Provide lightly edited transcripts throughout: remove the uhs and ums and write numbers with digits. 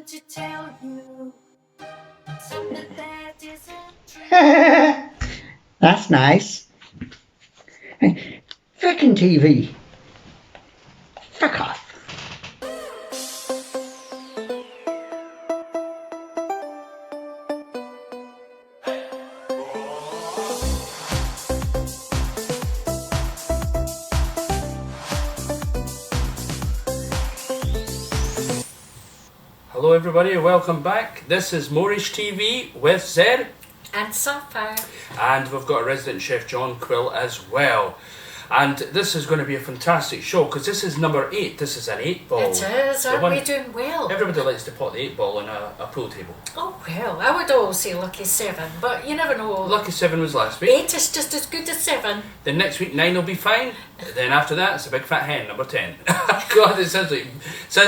want to tell you something that isn't true. That's nice. Frickin' TV. Fuck off. Hello everybody, welcome back. This is Moorish TV with Zed, And Sapphire. and we've got a resident chef, John Quill, as well. And this is going to be a fantastic show because this is number 8. This is an 8 ball. It is, The aren't one- we doing well? Everybody likes to put the 8 ball on a pool table. Oh well, I would always say lucky 7, but you never know. Lucky 7 was last week. 8 is just as good as 7. Then next week 9 will be fine. Then after that it's a big fat hen, number 10. God, it sounds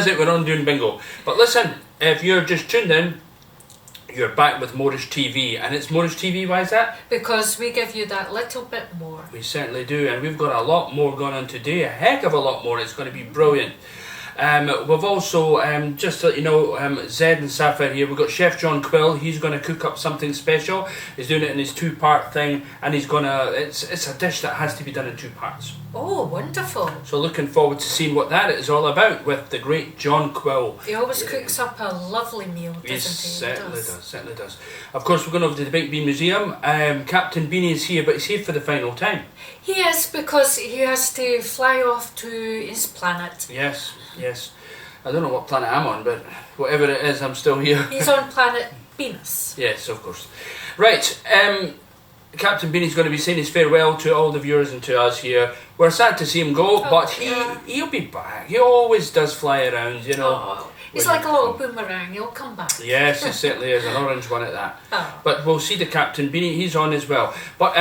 like we're on doing bingo. But listen, if you're just tuned in, you're back with Moorish TV, and it's Moorish TV. Why is that? Because we give you that little bit more. We certainly do, and we've got a lot more going on today, a heck of a lot more. It's going to be brilliant. We've also, just to let you know, Zed and Sapphire here, we've got Chef John Quill. He's going to cook up something special. He's doing it in his 2-part thing, and he's going to, it's a dish that has to be done in 2 parts. Oh, wonderful. So looking forward to seeing what that is all about with the great John Quill. He always cooks up a lovely meal, doesn't he? He certainly does. Of course, we're going over to the Big Bean Museum. Captain Beanie is here, but he's here for the final time. He is, because he has to fly off to his planet. Yes. I don't know what planet I'm on, but whatever it is, I'm still here. He's on planet Venus. Yes, of course. Right, Captain Beanie's going to be saying his farewell to all the viewers and to us here. We're sad to see him go, but yeah. he'll be back. He always does fly around, you know. Oh, he's when like a little boomerang, he'll come back. Yes, he certainly is, an orange one at that. Oh. But we'll see the Captain Beanie, he's on as well. But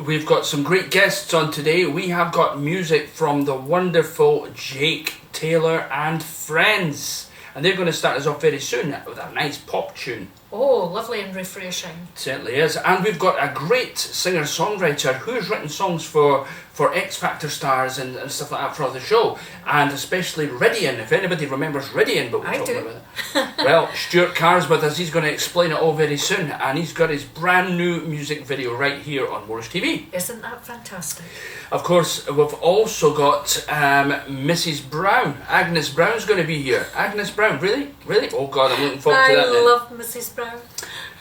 we've got some great guests on today. We have got music from the wonderful Jake Taylor and Friends. And they're going to start us off very soon with a nice pop tune. Oh, lovely and refreshing. It certainly is. And we've got a great singer-songwriter who's written songs for X Factor stars and stuff like that for the show. And especially Ridian, if anybody remembers Ridian, but we're I talking do. about it. Well, Stuart Carr's with us. He's going to explain it all very soon. And he's got his brand new music video right here on Moorish TV. Isn't that fantastic? Of course, we've also got Mrs. Brown. Agnes Brown's going to be here. Agnes Brown, really? Really? Oh God, I'm looking forward to that I then. love Mrs. Brown.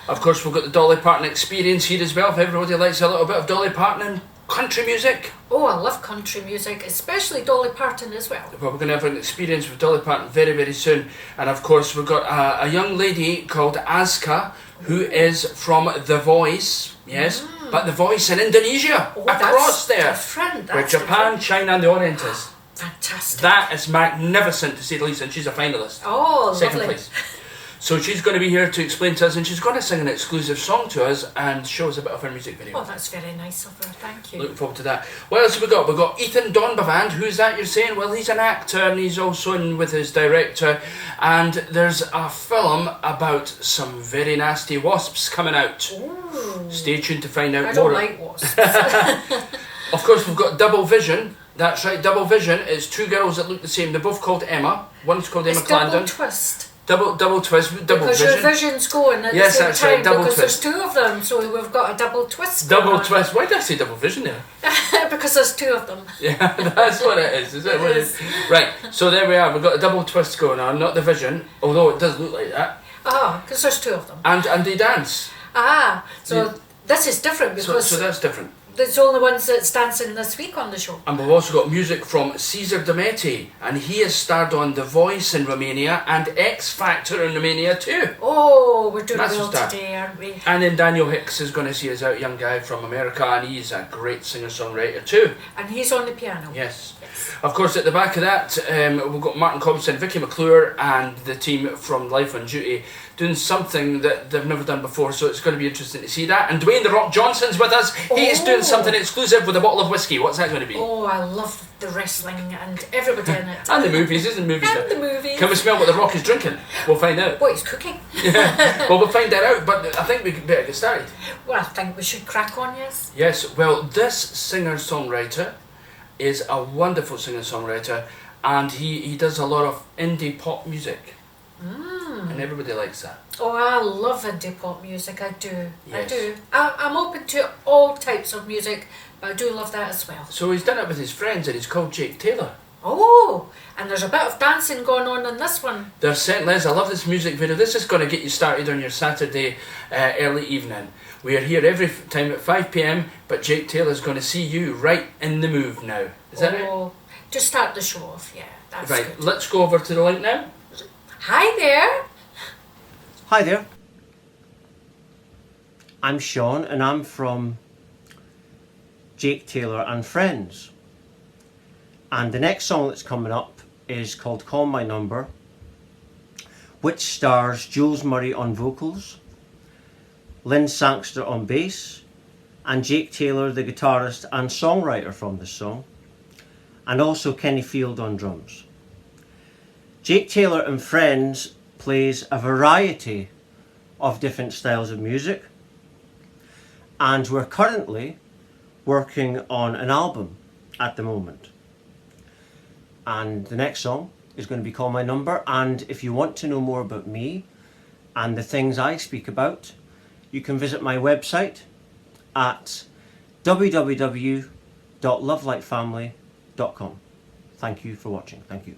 Of course, we've got the Dolly Parton experience here as well. If everybody likes a little bit of Dolly Parton and country music, Oh, I love country music, especially Dolly Parton as well. well, we're going to have an experience with Dolly Parton very, very soon. And of course, we've got a young lady called Aska, who is from The Voice, yes, but The Voice in Indonesia, Oh, across that's there, different. where That's Japan, different. China and the Orient is. Fantastic. That is magnificent to say the least, and she's a finalist. Oh, Second lovely. place. So she's going to be here to explain to us, and she's going to sing an exclusive song to us and show us a bit of her music video. Oh, that's very nice of her. Thank you. Looking forward to that. What else have we got? We've got Ethan Donbavand. Who's that you're saying? Well, he's an actor and he's also in with his director. And there's a film about some very nasty wasps coming out. Ooh. Stay tuned to find out I more. don't like wasps. Of course, we've got Double Vision. That's right, Double Vision is 2 girls that look the same. They're both called Emma. One's called Emma It's double Clandon. twist. Double twist. Double Because Vision. your vision's going at Yes, the same that's time right, double because twist. there's 2 of them, so we've got a double twist. Double going on. twist. Why did I say double vision there? Because there's 2 of them. Yeah, that's what it is. Is that what it is? Right, so there we are. We've got a double twist going on, not the vision, although it does look like that. Ah, because there's 2 of them. And they dance. Ah, so Yeah. this is different So because that's different. there's only ones that's dancing this week on the show. And we've also got music from Cesar Demeti, and he has starred on The Voice in Romania and X Factor in Romania too. Oh, we're doing Massive well star. today, aren't we? And then Daniel Hicks is going to see us out, young guy from America, and he's a great singer-songwriter too. And he's on the piano. Yes. Of course, at the back of that, we've got Martin Compson, Vicky McClure, and the team from Life on Duty doing something that they've never done before, so it's going to be interesting to see that. And Dwayne The Rock Johnson's with us. He is doing something exclusive with a bottle of whiskey. What's that going to be? Oh, I love the wrestling and everybody in it. And the movies, isn't movies? And the movies. Can we smell what The Rock is drinking? We'll find out. What he's cooking. Well, we'll find that out, but I think we better get started. Well, I think we should crack on, yes. Yes, well, this singer-songwriter is a wonderful singer-songwriter, and he does a lot of indie pop music. and everybody likes that. Oh, I love indie pop music. I do. I Yes. do. I'm open to all types of music, but I do love that as well. So he's done it with his friends, and he's called Jake Taylor. Oh, and there's a bit of dancing going on in this one. There certainly is. I love this music video. This is going to get you started on your Saturday early evening. We are here every time at 5 p.m, but Jake Taylor's going to see you right in the move now. Is that it? Oh, to start the show off, yeah, that's Right, good. let's go over to the link now. Hi there. Hi there. I'm Sean and I'm from Jake Taylor and Friends. And the next song that's coming up is called Call My Number, which stars Jules Murray on vocals, Lynn Sangster on bass, and Jake Taylor, the guitarist and songwriter from this song, and also Kenny Field on drums. Jake Taylor and Friends plays a variety of different styles of music, and we're currently working on an album at the moment. And the next song is going to be Call My Number, and if you want to know more about me and the things I speak about, you can visit my website at www.lovelightfamily.com. Thank you for watching. Thank you.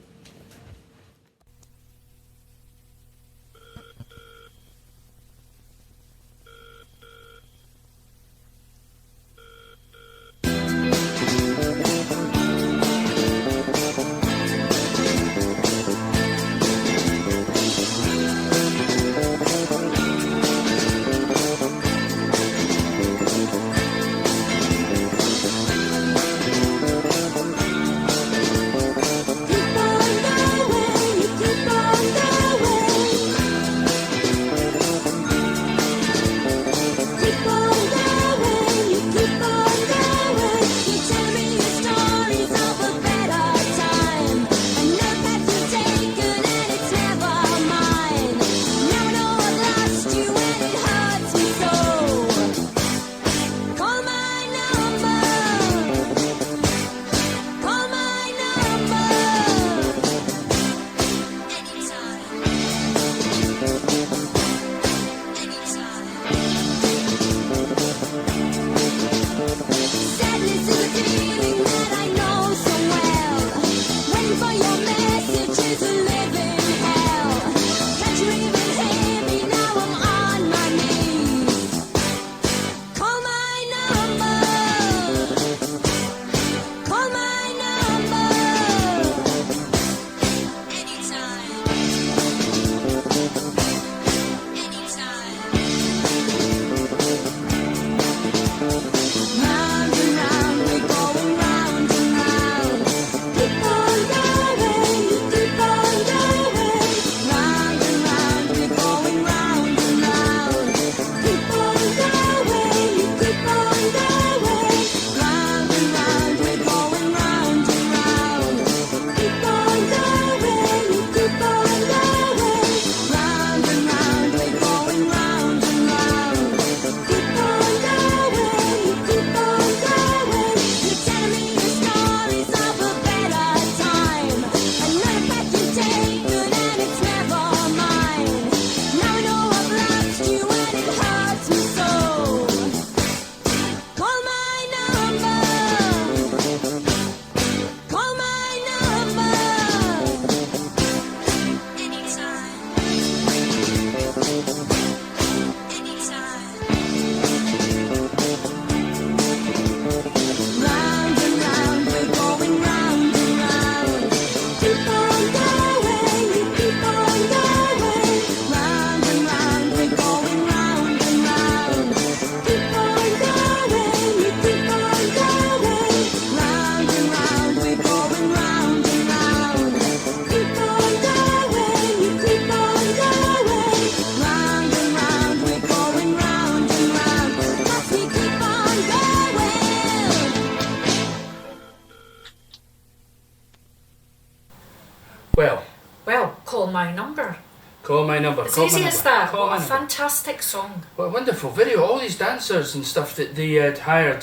Well, call my number. Call my number. It's Call easy my as number. that. Call What my a number. fantastic song. What a wonderful video. All these dancers and stuff that they had hired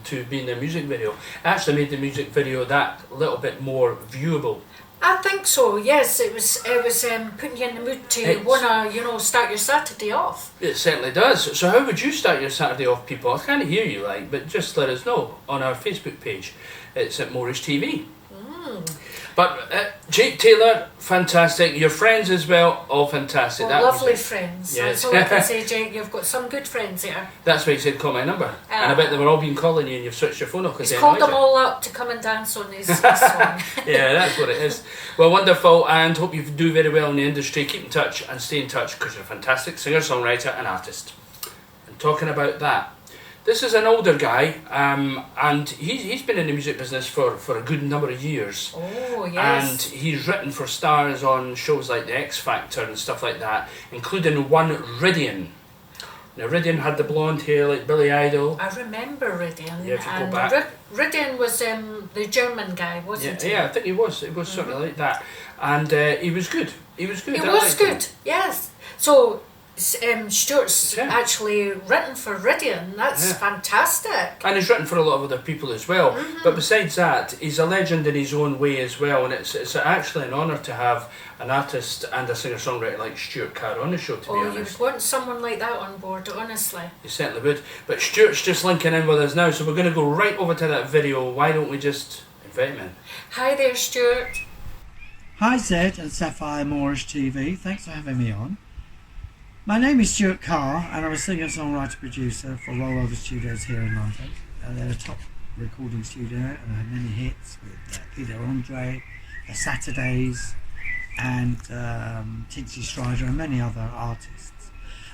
to be in their music video actually made the music video that little bit more viewable. I think so. Yes, it was putting you in the mood to It's- wanna start your Saturday off. It certainly does. So how would you start your Saturday off, people? I can't hear you, like, but just let us know on our Facebook page. It's at Moorish TV. But Jake Taylor, fantastic. Your friends as well, all fantastic. Well, That was lovely it. friends. Yes. That's all I can say, Jake. You've got some good friends here. That's why he said call my number. And I bet they were all been calling you and you've switched your phone off because He's they called annoyed them you. all up to come and dance on his song. Yeah, that's what it is. Well, wonderful, and hope you do very well in the industry. Keep in touch and stay in touch because you're a fantastic singer, songwriter, and artist. And talking about that, this is an older guy, and he's been in the music business for a good number of years. Oh, And yes. he's written for stars on shows like The X Factor and stuff like that, including one Ridian. Now, Ridian had the blonde hair like Billy Idol. I remember Ridian. Yeah, if you go and back. Ridian was the German guy, wasn't he? Yeah, I think he was. It was sort of like that. And he was good. He was good. It I was liked him. good, yes. So, Stuart's Yeah. actually written for Ridian. That's Yeah. fantastic. And he's written for a lot of other people as well. But besides that, he's a legend in his own way as well. And it's actually an honour to have an artist and a singer-songwriter like Stuart Carr on the show, to be Oh, you honest. would want someone like that on board, honestly. You certainly would. But Stuart's just linking in with us now, so we're going to go right over to that video. Why don't we just invite him in? Hi there, Stuart. Hi Zed and Sapphire Moorish TV, thanks for having me on. My name is Stuart Carr and I'm a singer-songwriter producer for Rollover Studios here in London. They're a top recording studio and I have many hits with Peter Andre, The Saturdays and Tinsy Strider and many other artists.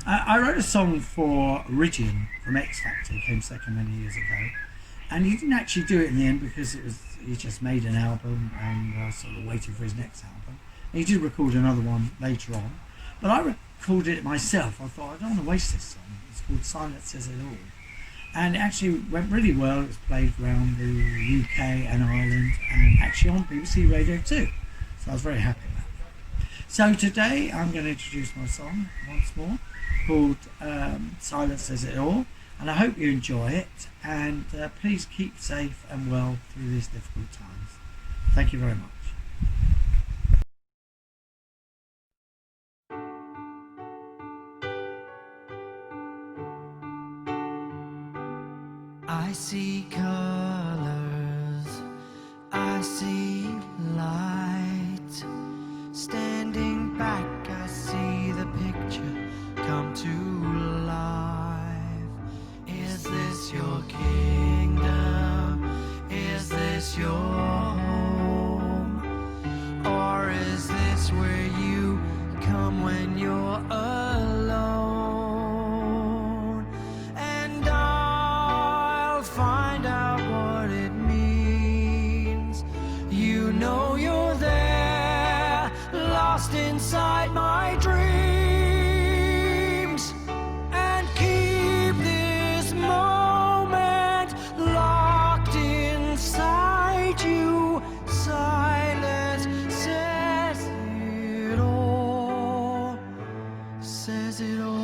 I wrote a song for Ridian from X Factor, he came second many years ago, and he didn't actually do it in the end because he just made an album and sort of waited for his next album. And he did record another one later on, but I recorded it myself. I thought, I don't want to waste this song. It's called Silence Says It All. And it actually went really well. It was played around the UK and Ireland and actually on BBC Radio too. So I was very happy about that. So today I'm going to introduce my song once more called Silence Says It All. And I hope you enjoy it, and please keep safe and well through these difficult times. Thank you very much. I see colors, I see light. Standing back, I see the picture come to life. Is this your kingdom? Is this your home? Or is this where you come when you're alone? And I'll find out what it means. You know you're there, lost inside my dreams. And keep this moment locked inside you. Silence says it all, says it all.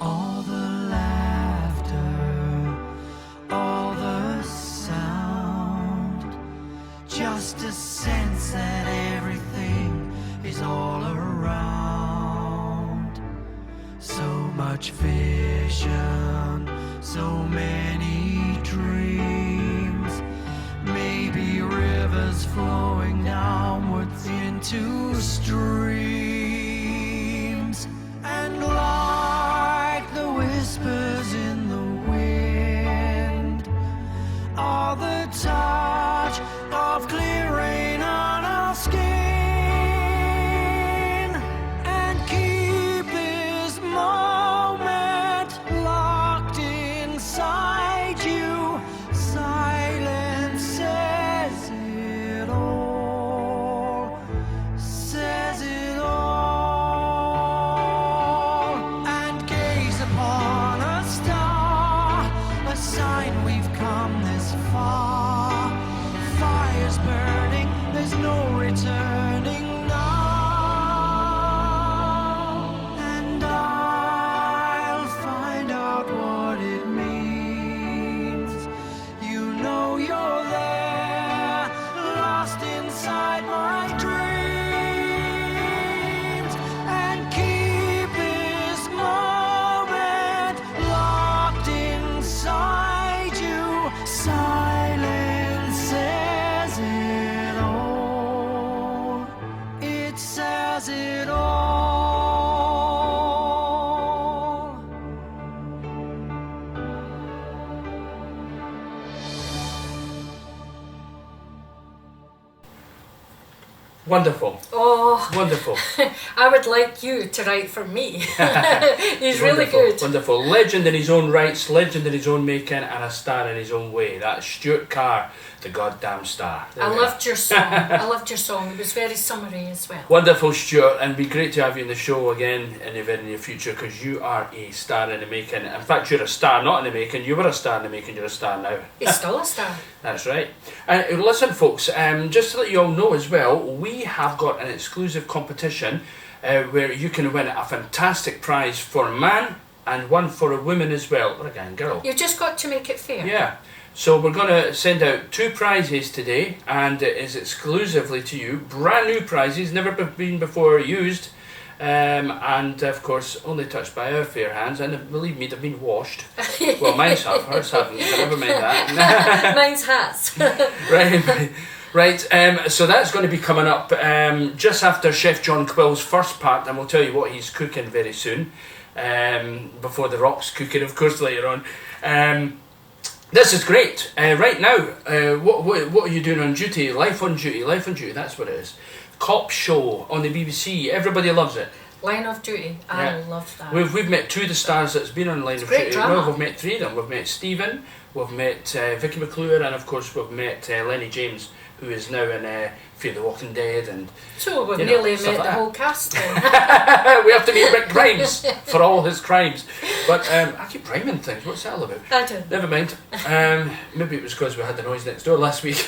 All the laughter, all the sound, just a sense that everything is all around. So much vision, so many dreams, maybe rivers flowing downwards into streams. And like the whispers in the wind, are the touch of clear rain on our skin. And keep this moment locked inside you. Silence says it all, says it all. And gaze upon a star, a sign we've come this far. Fires burn Wonderful. Oh, Wonderful. I would like you to write for me. He's really Wonderful, good. Wonderful. Legend in his own rights, legend in his own making, and a star in his own way. That's Stuart Carr, the goddamn star. There I we are. loved your song. I loved your song. It was very summery as well. Wonderful, Stuart, and it'd be great to have you in the show again in the very near future, because you are a star in the making. In fact, you're a star not in the making. You were a star in the making. You're a star now. He's still a star. That's right. And listen, folks, just to let you all know as well, we have got an exclusive competition where you can win a fantastic prize for a man and one for a woman as well, or a guy and girl. You've just got to make it fair. Yeah. So we're going to send out 2 prizes today, and it is exclusively to you. Brand new prizes, never been before used. And of course, only touched by our fair hands, and believe me, they've been washed. Well, mine's have, hers haven't, but never mind that. Mine's hats. Right, so that's going to be coming up just after Chef John Quill's first part, and we'll tell you what he's cooking very soon, before the Rock's cooking, of course, later on. This is great. Right now, what are you doing on duty? Life on duty, that's what it is. Cop show on the BBC, everybody loves it. Line of Duty. I Yeah. love that. We've met 2 of the stars that's been on Line of great Duty. drama. Well, we've met 3 of them. We've met Stephen, we've met Vicky McClure, and of course we've met Lenny James, who is now in Fear the Walking Dead. And So we've you know, nearly stuff met like the that. whole cast then. we have to meet Rick Grimes for all his crimes. But I keep rhyming things. What's that all about? I do. Never mind. Maybe it was because we had the noise next door last week.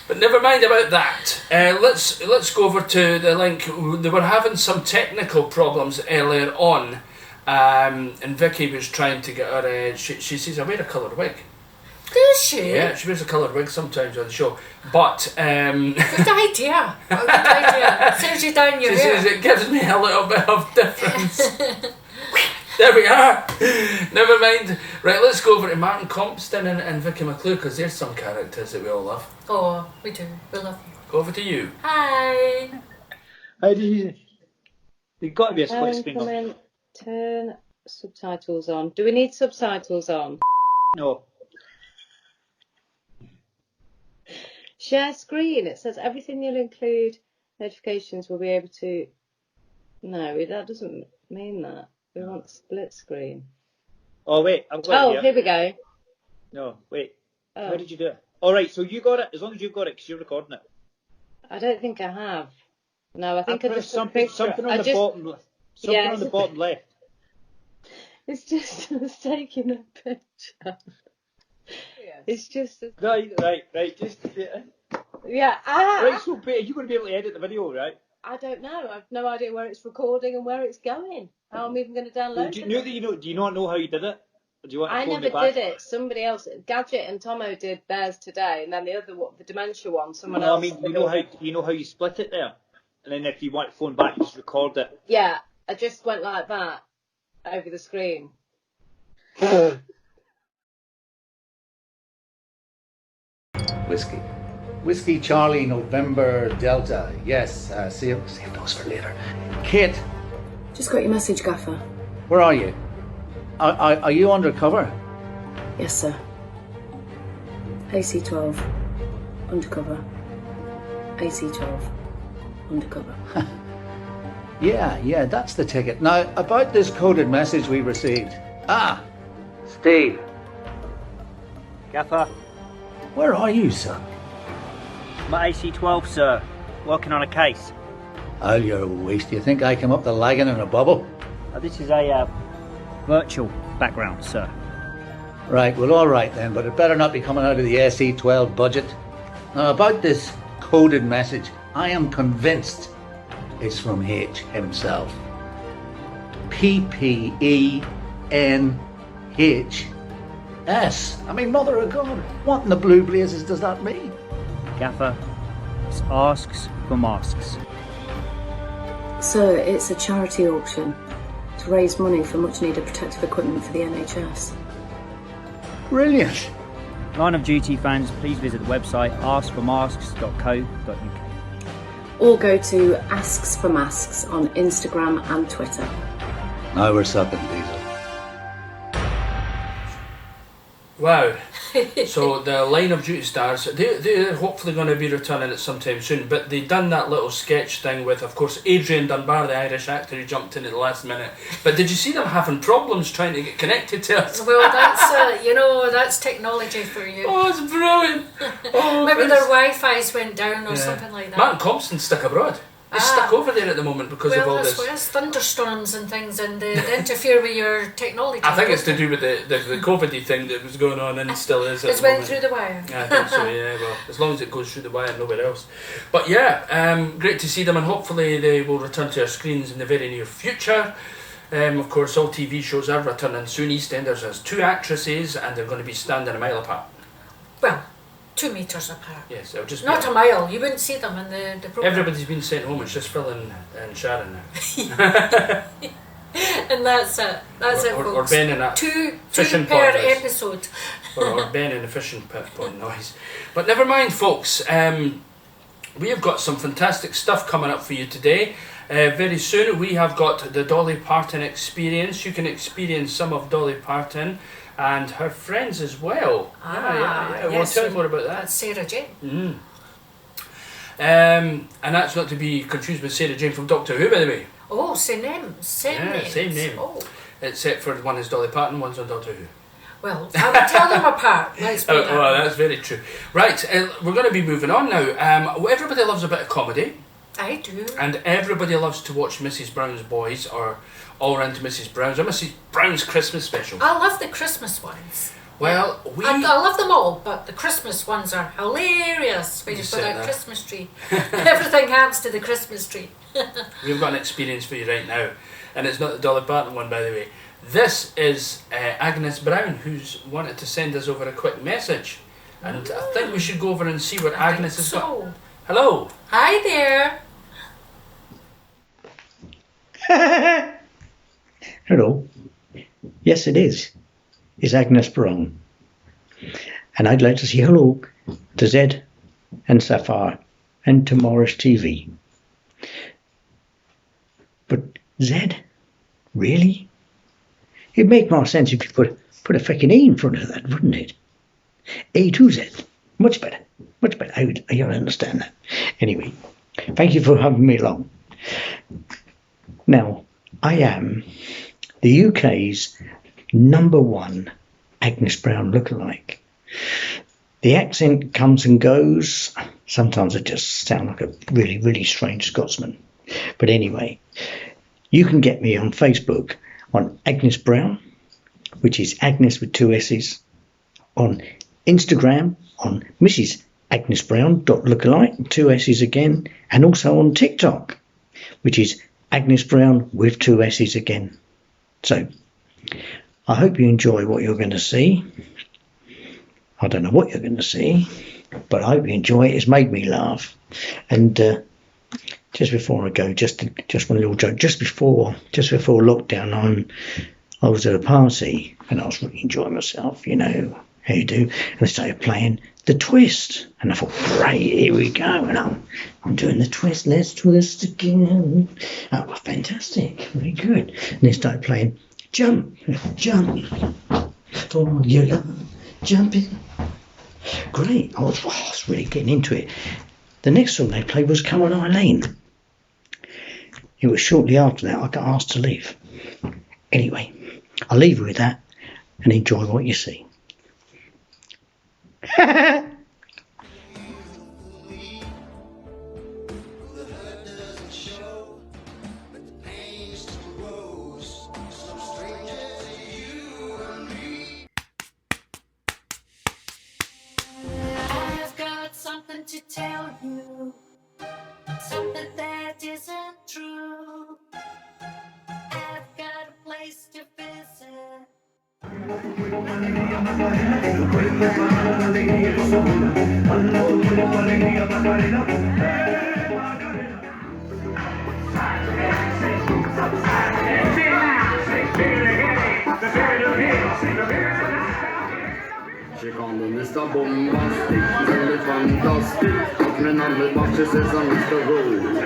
But never mind about that. Let's go over to the link. They were having some technical problems earlier on, and Vicky was trying to get her. She says, "I wear a coloured wig." Does she? Yeah, she wears a coloured wig sometimes on the show. But Good idea. A good idea. Saves you down your she hair. says it gives me a little bit of difference. There we are. Never mind. Right, let's go over to Martin Compston and Vicky McClure, because there's some characters that we all love. Oh, we do. We love you. Go over to you. Hi. How do you? There's got to be a split Home, screen. come On. in, turn subtitles on. Do we need subtitles on? No. Share screen. It says everything you'll include. Notifications will be able to. No, that doesn't mean that. We want split screen. Oh wait, I've got Oh, it here. here we go. No, wait. Oh, How did you do it? All right, so you got it. As long as you've got it, because you're recording it. I don't think I have. No, I think I pressed just took a something. picture. Something on I the just, bottom. Something Yeah, on the bottom left. It's just I was taking a picture. It's just Right. Just yeah. right. So, are you going to be able to edit the video, right? I don't know. I've no idea where it's recording and where it's going. How I'm even going to download Do you it. know that you know? Do you not know how you did it? Or do you want to I phone never me back? did it. Somebody else, Gadget and Tomo did theirs today, and then the other one, the Dementia one, someone No, I else. mean, you know how you split it there, and then if you want to phone back, you just record it. Yeah, I just went like that over the screen. Whiskey. Whiskey Charlie November Delta. Yes, save those for later. Kate, Just got your message, Gaffer. where are you? Are you undercover? Yes, sir. AC-12. Undercover. AC-12. Undercover. Yeah, that's the ticket. Now, about this coded message we received. Steve, Gaffer, where are you, son? I'm at AC-12, sir. Working on a case. Oh, you're a waste. Do you think I came up the lagging in a bubble? This is a virtual background, sir. Right, well, all right then, but it better not be coming out of the SE12 budget. Now, about this coded message, I am convinced it's from H himself. PPENHS. I mean, mother of God, what in the blue blazes does that mean? Gaffer, it's asks for masks. Sir, it's a charity auction to raise money for much needed protective equipment for the NHS. Brilliant. Line of Duty fans, please visit the website askformasks.co.uk. Or go to Asks for Masks on Instagram and Twitter. Now we're sucking diesel. Wow. So the Line of Duty stars, they're hopefully going to be returning at some time soon. But they done that little sketch thing with, of course, Adrian Dunbar, the Irish actor who jumped in at the last minute. But did you see them having problems trying to get connected to us? Well, that's that's technology for you. Oh, it's brilliant. Oh, Maybe their Wi-Fi's went down or something like that. Martin Compston's stuck abroad. He's stuck over there at the moment because of all this. Well, that's thunderstorms and things, and they interfere with your technology. I think it's to do with the COVID-y thing that was going on and still is. It's went through the wire. I think so, yeah. Well, as long as it goes through the wire, nowhere else. But yeah, great to see them, and hopefully they will return to our screens in the very near future. Of course, all TV shows are returning soon. EastEnders has 2 actresses, and they're going to be standing a mile apart. Well, 2 meters apart. Yes, it'll just not be a mile. You wouldn't see them in the program. Everybody's been sent home. It's just Phil and Sharon now. And that's it. That's it, or folks. Ben in that two fishing per pond noise. episode. or Ben in the fishing pond noise. But never mind, folks. We have got some fantastic stuff coming up for you today. Very soon we have got the Dolly Parton experience. You can experience some of Dolly Parton and her friends as well. Yeah. We'll tell you more about that. That's Sarah Jane. And that's not to be confused with Sarah Jane from Doctor Who, by the way. Oh, same name. Same name. Oh. Except for one is Dolly Parton, one's on Doctor Who. Well, I would tell them apart. Let's put that. Oh, that's very true. Right, we're going to be moving on now. Everybody loves a bit of comedy. I do. And everybody loves to watch Mrs. Brown's Boys, or All Round to Mrs. Brown's, or Mrs. Brown's Christmas special. I love the Christmas ones. Well, I love them all, but the Christmas ones are hilarious. When you put that Christmas tree. Everything happens to the Christmas tree. We've got an experience for you right now. And it's not the Dolly Parton one, by the way. This is Agnes Brown, who's wanted to send us over a quick message. And I think we should go over and see what Agnes has got. Hello. Hi there. Hello. Yes, it is. It's Agnes Brown. And I'd like to say hello to Zed and Sapphire and to Morris TV. But Zed? Really? It'd make more sense if you put a fucking E in front of that, wouldn't it? A2Z. Much better. Much better. I don't understand that. Anyway, thank you for having me along. Now, I am the UK's #1 Agnes Brown lookalike. The accent comes and goes. Sometimes I just sound like a really, really strange Scotsman. But anyway, you can get me on Facebook on Agnes Brown, which is Agnes with 2 S's, on Instagram on Mrs. Agnes Brown .lookalike, 2 S's again, and also on TikTok, which is Agnes Brown with 2 S's again. So, I hope you enjoy what you're going to see. I don't know what you're going to see, but I hope you enjoy it. It's made me laugh. And just before I go, just one little joke. Just before lockdown, I was at a party and I was really enjoying myself, you know how you do. And I started playing the twist, and I thought, great, here we go. And I'm doing the twist. Let's twist again. Oh, well, fantastic, very good. And they started playing jump, for your love, jumping. Great. I was really getting into it. The next song they played was Come On Eileen. It was shortly after that I got asked to leave. Anyway, I'll leave you with that and enjoy what you see. I've got something to tell you, something that isn't true. I've got a place to visit. She called me Mr. Bombastic, very fantastic. Talking on the box, she says I'm Mr. Romantic,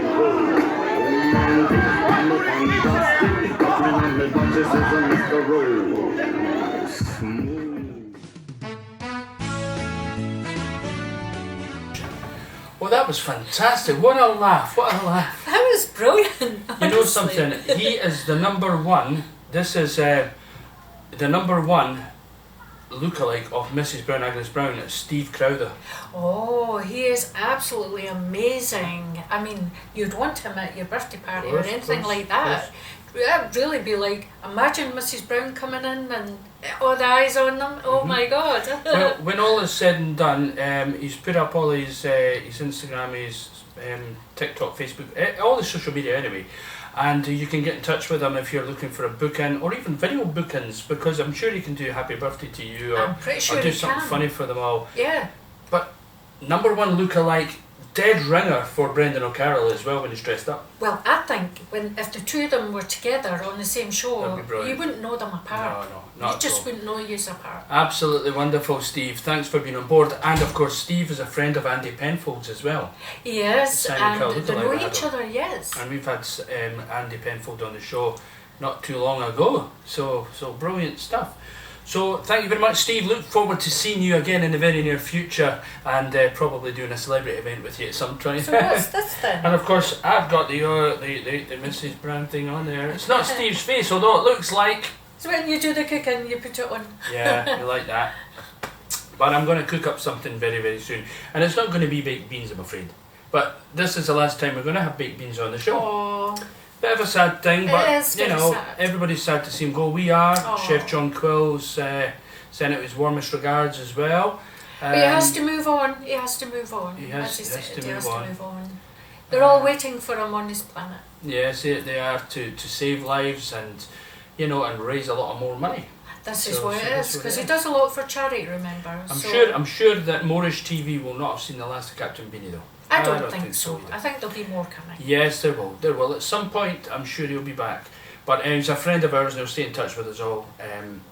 I'm a fantastic. Talking on the box, she says I'm Mr. Smooth. Well, that was fantastic. What a laugh. What a laugh. That was brilliant. You know something? He is the number one. This is the number one lookalike of Mrs. Brown, Agnes Brown. It's Steve Crowther. Oh, he is absolutely amazing. I mean, you'd want him at your birthday party or anything like that. That'd really be like, imagine Mrs. Brown coming in and all the eyes on them. Oh my God. Well, when all is said and done, he's put up all his Instagram, his TikTok, Facebook, all the social media anyway. And you can get in touch with him if you're looking for a booking or even video bookings, because I'm sure he can do happy birthday to you or, I'm pretty sure or do he something can. funny for them all. Yeah. But number one lookalike, dead ringer for Brendan O'Carroll as well when he's dressed up. Well, I think if the two of them were together on the same show, That'd be brilliant. you wouldn't know them apart. No, you not at just all. wouldn't know yous apart. Absolutely wonderful, Steve. Thanks for being on board. And of course, Steve is a friend of Andy Penfold's as well. Yes, Simon Cowell and they lookalike know we had each on. other, yes. And we've had Andy Penfold on the show not too long ago. So brilliant stuff. So thank you very much, Steve. Look forward to seeing you again in the very near future, and probably doing a celebrity event with you at some time. So what's this then? And of course, I've got the Mrs. Brown thing on there. It's not Steve's face, although it looks like. So when you do the cooking, you put it on. Yeah, you like that. But I'm going to cook up something very, very soon, and it's not going to be baked beans, I'm afraid. But this is the last time we're going to have baked beans on the show. Aww. Bit of a sad thing, It but is you very know, sad. everybody's sad to see him go. We are. Aw. Chef John Quill's sent out his warmest regards as well. But he has to move on. He has to move on. He has- As he he has said, to he move has on. to move on. They're all waiting for him on this planet. Yes, they are to save lives and, you know, and raise a lot of more money. This is So- what so it that's is, what because it he is. does a lot for charity, remember? I'm sure that Moorish TV will not have seen the last of Captain Beanie though. I don't think so. either. I think there'll be more coming. Yes, there will. There will. At some point, I'm sure he'll be back. But he's a friend of ours and he'll stay in touch with us all.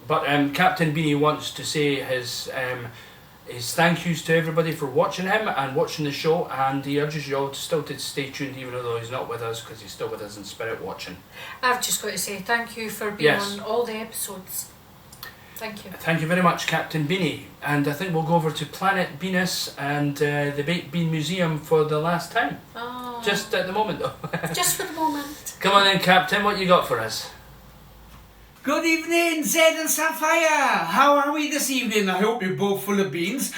But Captain Beanie wants to say his thank yous to everybody for watching him and watching the show, and he urges you all to still to stay tuned even though he's not with us, because he's still with us in spirit watching. I've just got to say thank you for being Yes. on all the episodes. Thank you. Thank you very much, Captain Beanie. And I think we'll go over to Planet Venus and the Baked Bean Museum for the last time. Oh. Just at the moment though. Just for the moment. Come on then, Captain, what you got for us? Good evening, Zed and Sapphire. How are we this evening? I hope you're both full of beans.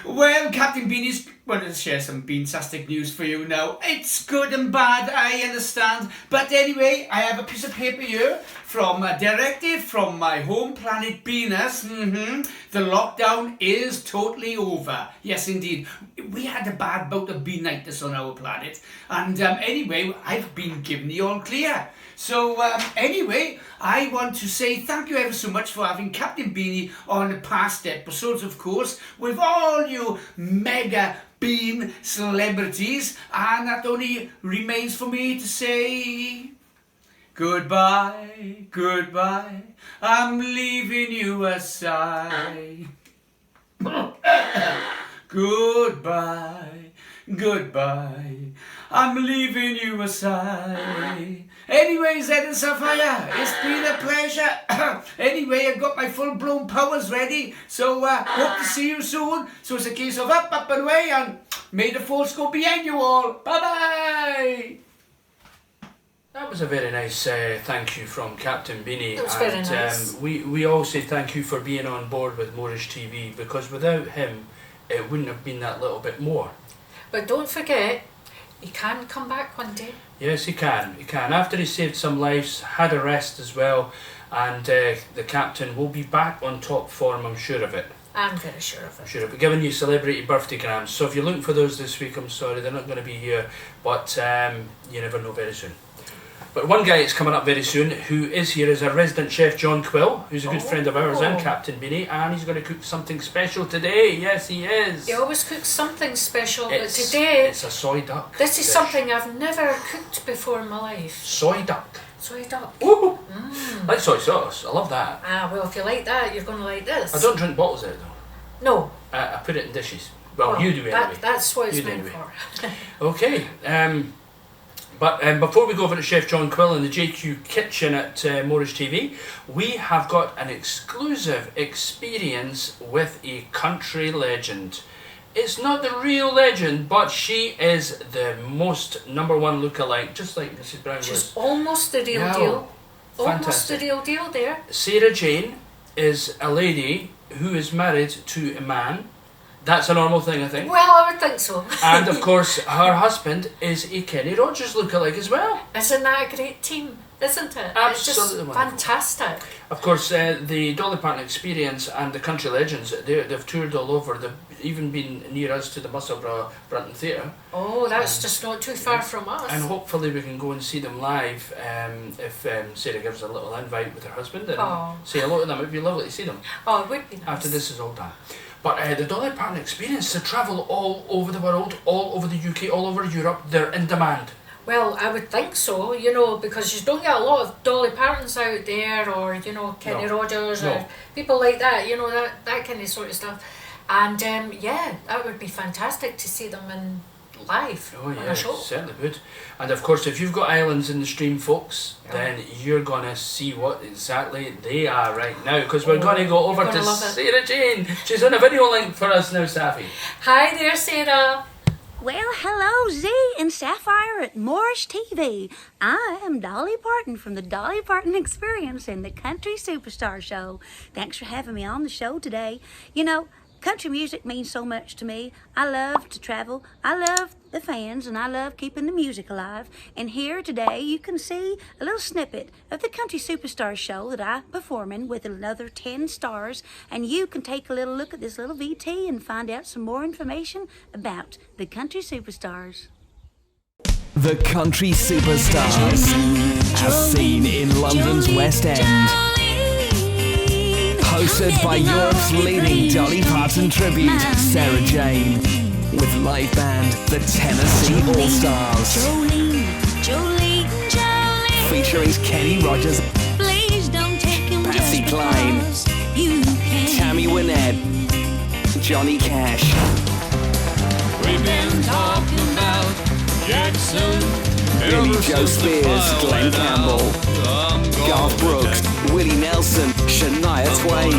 Well, Captain Beanie's going to share some beanstastic news for you now. It's good and bad, I understand. But anyway, I have a piece of paper here from a directive from my home planet Venus. The lockdown is totally over. Yes, indeed. We had a bad bout of beanitis on our planet. And anyway, I've been given the all clear. So anyway, I want to say thank you ever so much for having Captain Beanie on past episodes, of course, with all you mega bean celebrities, and that only remains for me to say goodbye, goodbye, I'm leaving you aside. Goodbye, goodbye, I'm leaving you aside. Anyway, Zed and Sapphire, it's been a pleasure. Anyway, I've got my full-blown powers ready, so hope to see you soon. So it's a case of up, up and away, and may the force go behind you all. Bye-bye. That was a very nice thank you from Captain Beanie. It was very nice. We all say thank you for being on board with Moorish TV, because without him, it wouldn't have been that little bit more. But don't forget, he can come back one day. Yes, he can. He can. After he saved some lives, had a rest as well, and the captain will be back on top form, I'm sure of it. I'm very sure of it. I'm sure of it. Giving you celebrity birthday grams. So if you're looking for those this week, I'm sorry, they're not going to be here, but you never know very soon. But one guy that's coming up very soon, who is here, is our resident chef, John Quill, who's a good friend of ours and Captain Beanie, and he's going to cook something special today. Yes, he is. He always cooks something special, but It's- today, it's a soy duck this is dish. something I've never cooked before in my life. Soy duck. Soy duck. Woo! Like soy sauce. I love that. Ah, well, if you like that, you're going to like this. I don't drink bottles out though. No. I put it in dishes. Well, you do anyway. That's what it's You do meant anyway. for. Okay. But before we go over to Chef John Quill in the JQ kitchen at Moorish TV, we have got an exclusive experience with a country legend. It's not the real legend, but she is the most #1 lookalike, just like Mrs. Brown She's was. almost the real Yeah, deal. Almost fantastic. the real deal there. Sarah Jane is a lady who is married to a man. That's a normal thing, I think. Well, I would think so. And of course, her husband is a Kenny Rogers lookalike as well. Isn't that a great team? Isn't it? Absolutely It's just wonderful. fantastic. Of course, the Dolly Parton Experience and the Country Legends, they've toured all over. They've even been near us to the Musselburgh Brunton Theatre. Oh, that's just not too far from us. And hopefully we can go and see them live if Sarah gives a little invite with her husband and Oh. say hello to them. It would be lovely to see them Oh, it would be nice. after this is all done. But the Dolly Parton Experience, they travel all over the world, all over the UK, all over Europe. They're in demand. Well, I would think so, you know, because you don't get a lot of Dolly Partons out there, or, you know, Kenny No. Rogers, No. or people like that, you know, that kind of sort of stuff. And yeah, that would be fantastic to see them in live Oh on yeah, a show. certainly would. And of course, if you've got islands in the stream, folks, then you're gonna see what exactly they are right now. Because we're gonna go over you're to gonna love it. Sarah Jane. She's on a video link for us now, Safi. Hi there, Sarah. Well, hello, Z and Sapphire at Moorish TV. I am Dolly Parton from the Dolly Parton Experience and the Country Superstar Show. Thanks for having me on the show today. You know, country music means so much to me. I love to travel. I love the fans, and I love keeping the music alive. And here today you can see a little snippet of the Country Superstar Show that I perform in with another 10 stars. And you can take a little look at this little VT and find out some more information about the Country Superstars. The Country Superstars, as seen in London's West End. Hosted by Europe's leading Dolly Parton tribute, Sarah Jane, with live band The Tennessee All-Stars, featuring Kenny Rogers, Patsy Cline, Tammy Wynette, Johnny Cash. We've been talking about Jackson, Billy Joe Spears, Glenn Campbell, Garth Brooks, Willie Nelson, Shania Twain,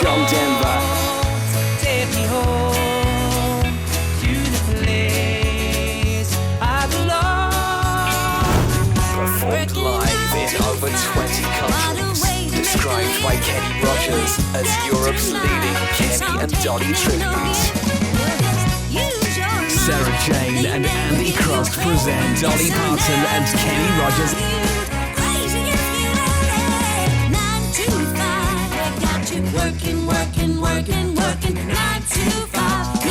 John Denver, take me home to the place I belong. performed live in over 20 countries, described by Kenny Rogers as Europe's leading Kenny and Dolly tribute. Sarah Jane and Andy Cross present Dolly Parton and Kenny Rogers. Working, 9 to 5.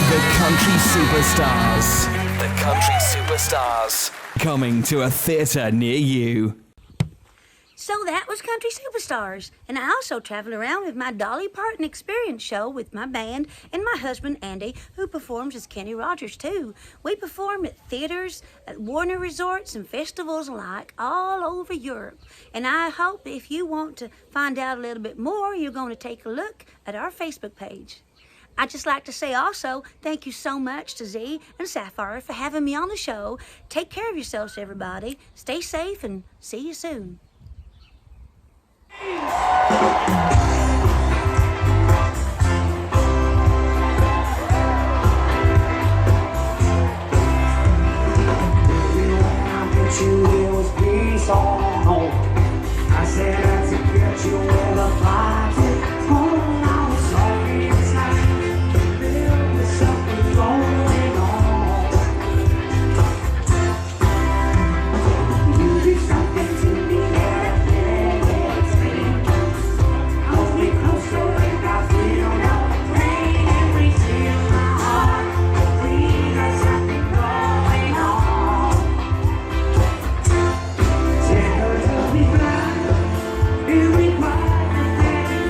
The Country Superstars. The Country Superstars. Coming to a theatre near you. So that was Country Superstars, and I also travel around with my Dolly Parton Experience show with my band and my husband Andy, who performs as Kenny Rogers too. We perform at theaters, at Warner Resorts and festivals alike all over Europe. And I hope if you want to find out a little bit more, you're going to take a look at our Facebook page. I'd just like to say also, thank you so much to Z and Sapphire for having me on the show. Take care of yourselves, everybody. Stay safe and see you soon. I said I to get you where the party. Oh, now it's all inside. There was something going on. You did something to me that makes me hold me closer and I feel no pain and reach in my heart. Please, there's something going on. Tell her to be blind. It requires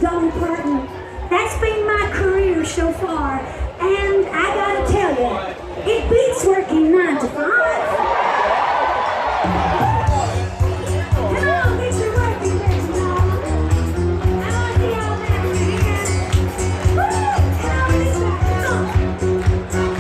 Dolly Parton. That's been my career so far, and I gotta tell you, it beats working 9 to 5. Come on, get your working days on. I want to see all that again. Woo! Come on, this way. Come on.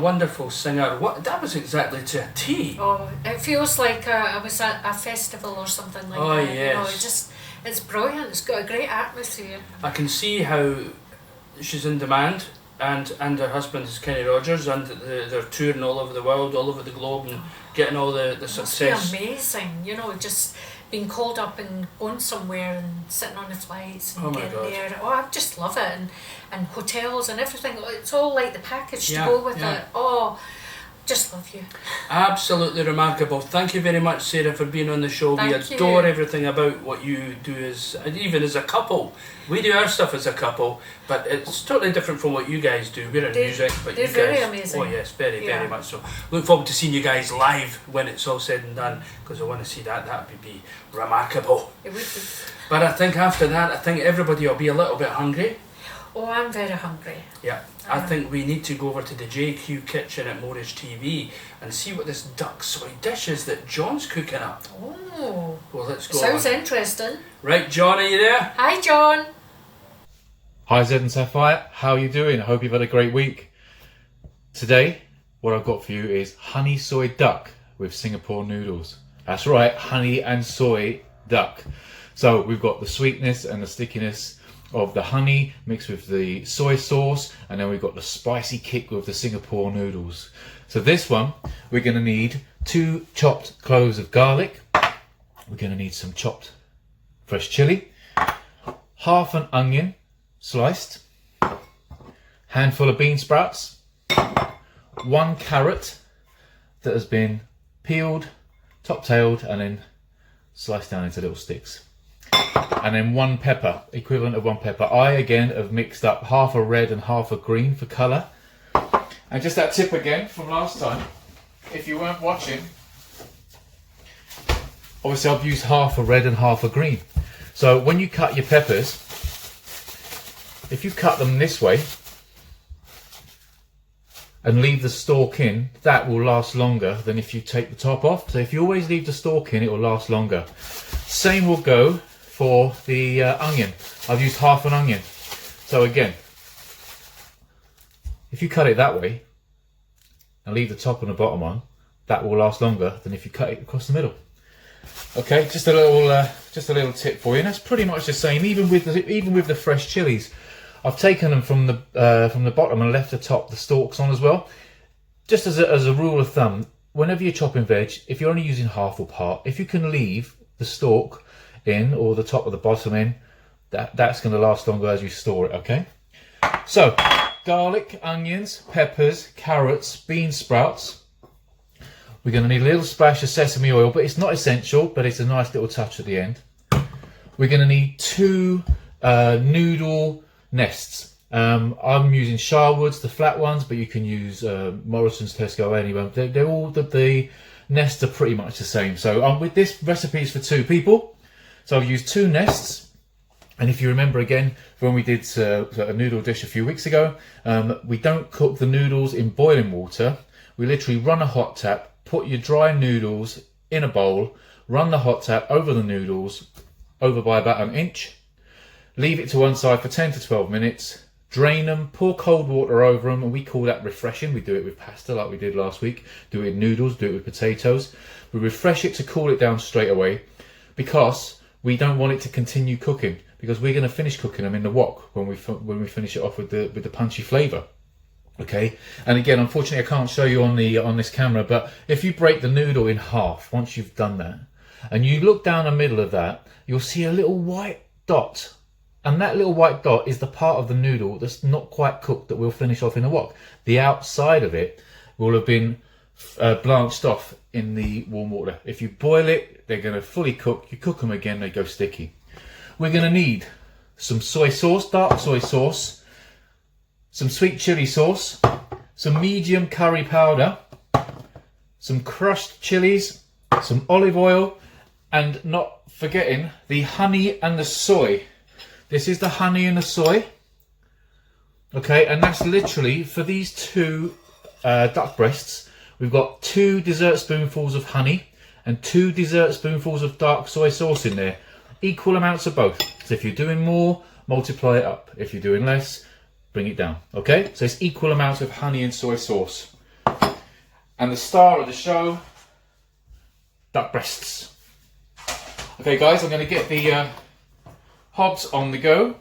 Wonderful singer. What, that was exactly to a T. Oh, it feels like I was at a festival or something like Oh, that. yes. You know, it's brilliant. It's got a great atmosphere. I can see how she's in demand, and her husband is Kenny Rogers, and they're touring all over the world, all over the globe, and getting all the success. It's amazing, you know, just being called up and going somewhere and sitting on the flights and Oh my getting God. there. Oh, I just love it, and hotels and everything. It's all like the package Yeah, to go with yeah. it. Oh, just love you. Absolutely remarkable. Thank you very much, Sarah, for being on the show. Thank We adore you. everything about what you do, even as a couple. We do our stuff as a couple, but it's totally different from what you guys do. We're in music, but they're you very guys, amazing. oh yes, very Yeah. much so. Look forward to seeing you guys live when it's all said and done, because I want to see that. That would be remarkable. It would be. But I think after that, I think everybody will be a little bit hungry. Oh, I'm very hungry. Yeah, I think we need to go over to the JQ kitchen at Moorish TV and see what this duck soy dish is that John's cooking up. Oh, Well, let's go. sounds on. interesting. Right, John, are you there? Hi, John. Hi Zed and Sapphire, how are you doing? I hope you've had a great week. Today, what I've got for you is honey soy duck with Singapore noodles. That's right, honey and soy duck. So we've got the sweetness and the stickiness of the honey mixed with the soy sauce, and then we've got the spicy kick with the Singapore noodles. So this one, we're going to need 2 chopped cloves of garlic. We're going to need some chopped fresh chili, half an onion sliced, handful of bean sprouts, 1 carrot that has been peeled, top-tailed, and then sliced down into little sticks. And then 1 pepper, equivalent of 1 pepper. I again have mixed up half a red and half a green for colour. And just that tip again from last time, if you weren't watching, obviously I've used half a red and half a green. So when you cut your peppers, if you cut them this way, and leave the stalk in, that will last longer than if you take the top off. So if you always leave the stalk in, it will last longer. Same will go for the onion. I've used half an onion. So again, if you cut it that way and leave the top and the bottom on, that will last longer than if you cut it across the middle. Okay, just a little tip for you. And that's pretty much the same, even with the fresh chilies. I've taken them from the bottom and left the top, the stalks on as well. Just as a rule of thumb, whenever you're chopping veg, if you're only using half or part, if you can leave the stalk in or the top or the bottom in, that's going to last longer as you store it. Okay. So garlic, onions, peppers, carrots, bean sprouts. We're going to need a little splash of sesame oil, but it's not essential, but it's a nice little touch at the end. We're going to need 2 noodle nests. I'm using Sharwood's, the flat ones, but you can use Morrison's, Tesco, anyone. They're all the nests are pretty much the same. So with this recipe is for 2 people. So I've used 2 nests. And if you remember again, when we did a noodle dish a few weeks ago, we don't cook the noodles in boiling water. We literally run a hot tap, put your dry noodles in a bowl, run the hot tap over the noodles, over by about 1 inch, leave it to one side for 10 to 12 minutes, drain them, pour cold water over them, and we call that refreshing. We do it with pasta like we did last week, do it with noodles, do it with potatoes. We refresh it to cool it down straight away because we don't want it to continue cooking, because we're going to finish cooking them in the wok when we finish it off with the punchy flavour. Okay, and again, unfortunately I can't show you on this camera, but if you break the noodle in half once you've done that and you look down the middle of that, you'll see a little white dot, and that little white dot is the part of the noodle that's not quite cooked that we'll finish off in the wok. The outside of it will have been blanched off in the warm water. If you boil it, they're going to fully cook. You cook them again, they go sticky. We're going to need some soy sauce, dark soy sauce, some sweet chili sauce, some medium curry powder, some crushed chilies, some olive oil, and not forgetting the honey and the soy. This is the honey and the soy. Okay, and that's literally, for these 2 duck breasts, we've got 2 dessert spoonfuls of honey and 2 dessert spoonfuls of dark soy sauce in there. Equal amounts of both. So if you're doing more, multiply it up. If you're doing less, bring it down. Okay, so it's equal amounts of honey and soy sauce. And the star of the show, duck breasts. Okay guys, I'm going to get the hobs on the go. I'm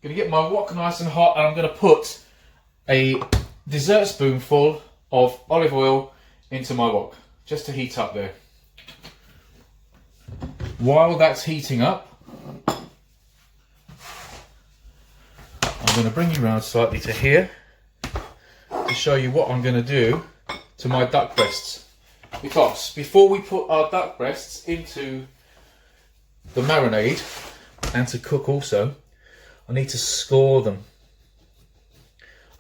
going to get my wok nice and hot, and I'm going to put a dessert spoonful of olive oil into my wok, just to heat up there. While that's heating up, I'm going to bring you around slightly to here to show you what I'm going to do to my duck breasts. Because before we put our duck breasts into the marinade and to cook also, I need to score them.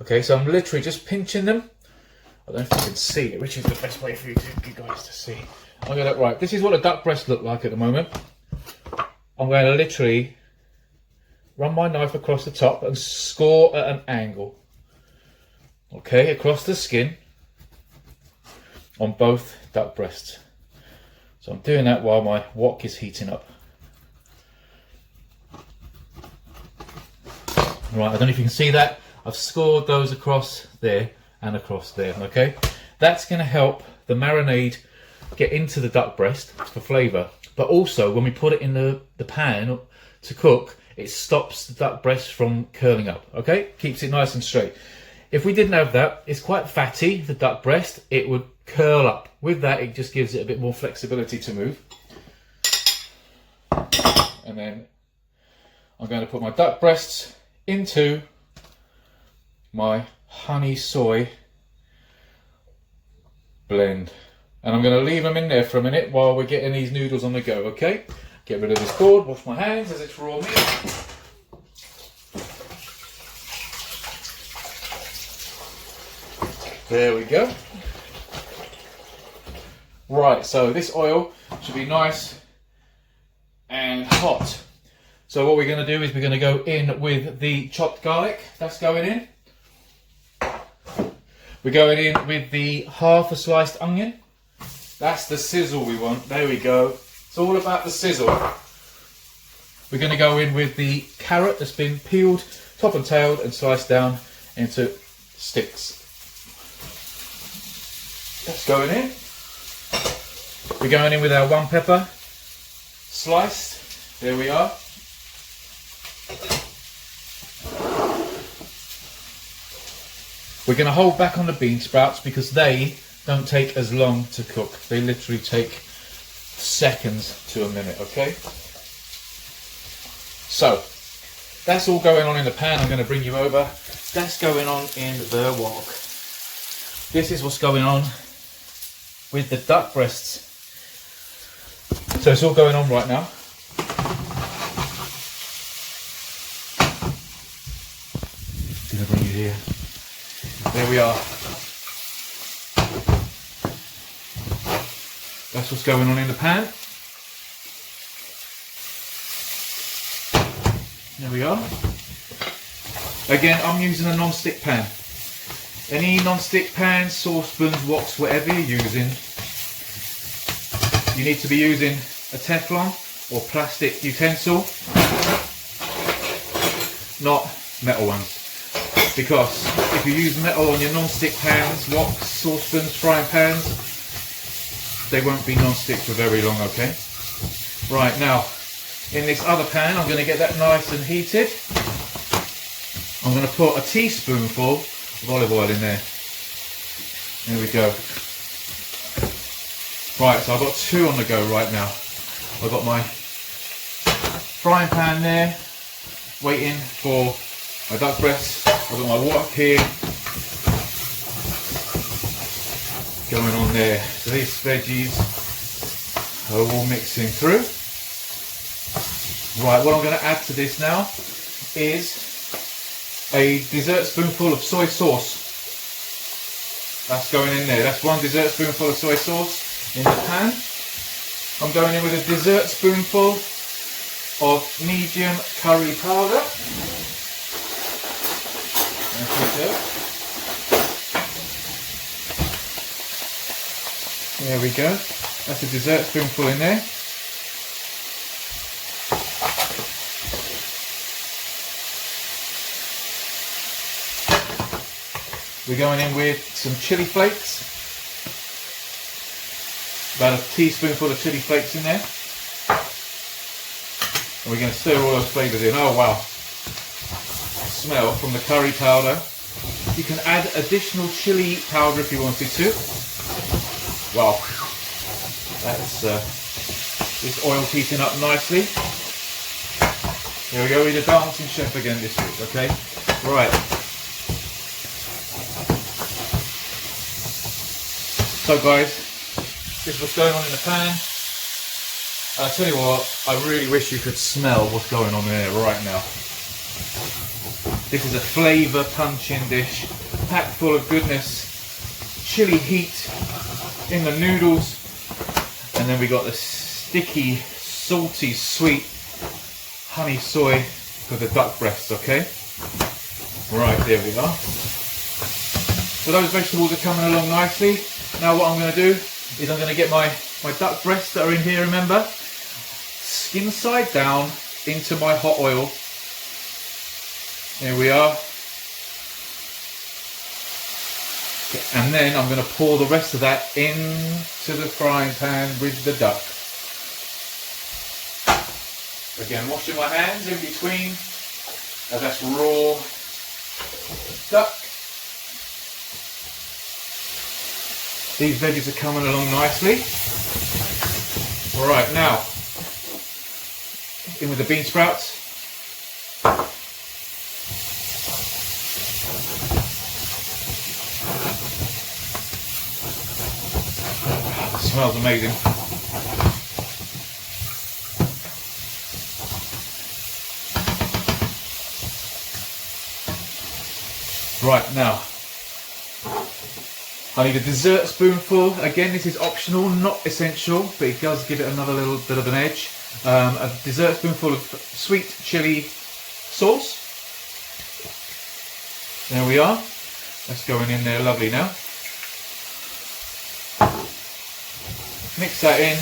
Okay, so I'm literally just pinching them. I don't know if you can see it, which is the best way for you guys to see. I'm going to, right, this is what a duck breast look like at the moment. I'm going to literally run my knife across the top and score at an angle. Okay, across the skin on both duck breasts. So I'm doing that while my wok is heating up. Right, I don't know if you can see that. I've scored those across there and across there, okay? That's going to help the marinade get into the duck breast for flavour. But also, when we put it in the pan to cook, it stops the duck breast from curling up, okay? Keeps it nice and straight. If we didn't have that, it's quite fatty, the duck breast. It would curl up. With that, it just gives it a bit more flexibility to move. And then I'm going to put my duck breasts into my honey soy blend. And I'm going to leave them in there for a minute while we're getting these noodles on the go, okay? Get rid of this board, wash my hands as it's raw meat. There we go. Right, so this oil should be nice and hot. So what we're going to do is we're going to go in with the chopped garlic. That's going in. We're going in with the half a sliced onion. That's the sizzle we want. There we go. It's all about the sizzle. We're going to go in with the carrot that's been peeled, top and tailed, and sliced down into sticks. That's going in. We're going in with our one pepper, sliced. There we are. We're going to hold back on the bean sprouts because they don't take as long to cook. They literally take seconds to a minute, okay? So, that's all going on in the pan. I'm going to bring you over. That's going on in the wok. This is what's going on with the duck breasts. So it's all going on right now. I'm going to bring you here. There we are. That's what's going on in the pan. There we are. Again, I'm using a non-stick pan. Any non-stick pans, saucepans, woks, whatever you're using, you need to be using a Teflon or plastic utensil, not metal ones. Because if you use metal on your non-stick pans, woks, saucepans, frying pans, they won't be non-stick for very long, okay? Right, now, in this other pan, I'm going to get that nice and heated. I'm going to put a teaspoonful of olive oil in there. There we go. Right, so I've got two on the go right now. I've got my frying pan there, waiting for my duck breast. I've got my wok here, going on there. So these veggies are all mixing through. Right, what I'm going to add to this now is a dessert spoonful of soy sauce. That's going in there. That's one dessert spoonful of soy sauce in the pan. I'm going in with a dessert spoonful of medium curry powder. There we go. That's a dessert spoonful in there. We're going in with some chili flakes. About a teaspoonful of chili flakes in there. And we're going to stir all those flavours in. Oh wow. Smell from the curry powder. You can add additional chili powder if you wanted to. Wow. That's this oil's heating up nicely. Here we go, we're the dancing chef again this week, okay? Right. So guys, this is what's going on in the pan. And I tell you what, I really wish you could smell what's going on there right now. This is a flavour punching dish, packed full of goodness, chili heat in the noodles, and then we got the sticky, salty, sweet honey soy for the duck breasts, okay? Right, there we are. So those vegetables are coming along nicely. Now what I'm going to do is I'm going to get my duck breasts that are in here, remember, skin side down into my hot oil. There we are. And then I'm going to pour the rest of that into the frying pan with the duck. Again, washing my hands in between, as that's raw duck. These veggies are coming along nicely. Alright, now, in with the bean sprouts. It smells amazing. Right, now, I need a dessert spoonful. Again, this is optional, not essential, but it does give it another little bit of an edge. A dessert spoonful of sweet chili sauce. There we are. That's going in there lovely now. Mix that in.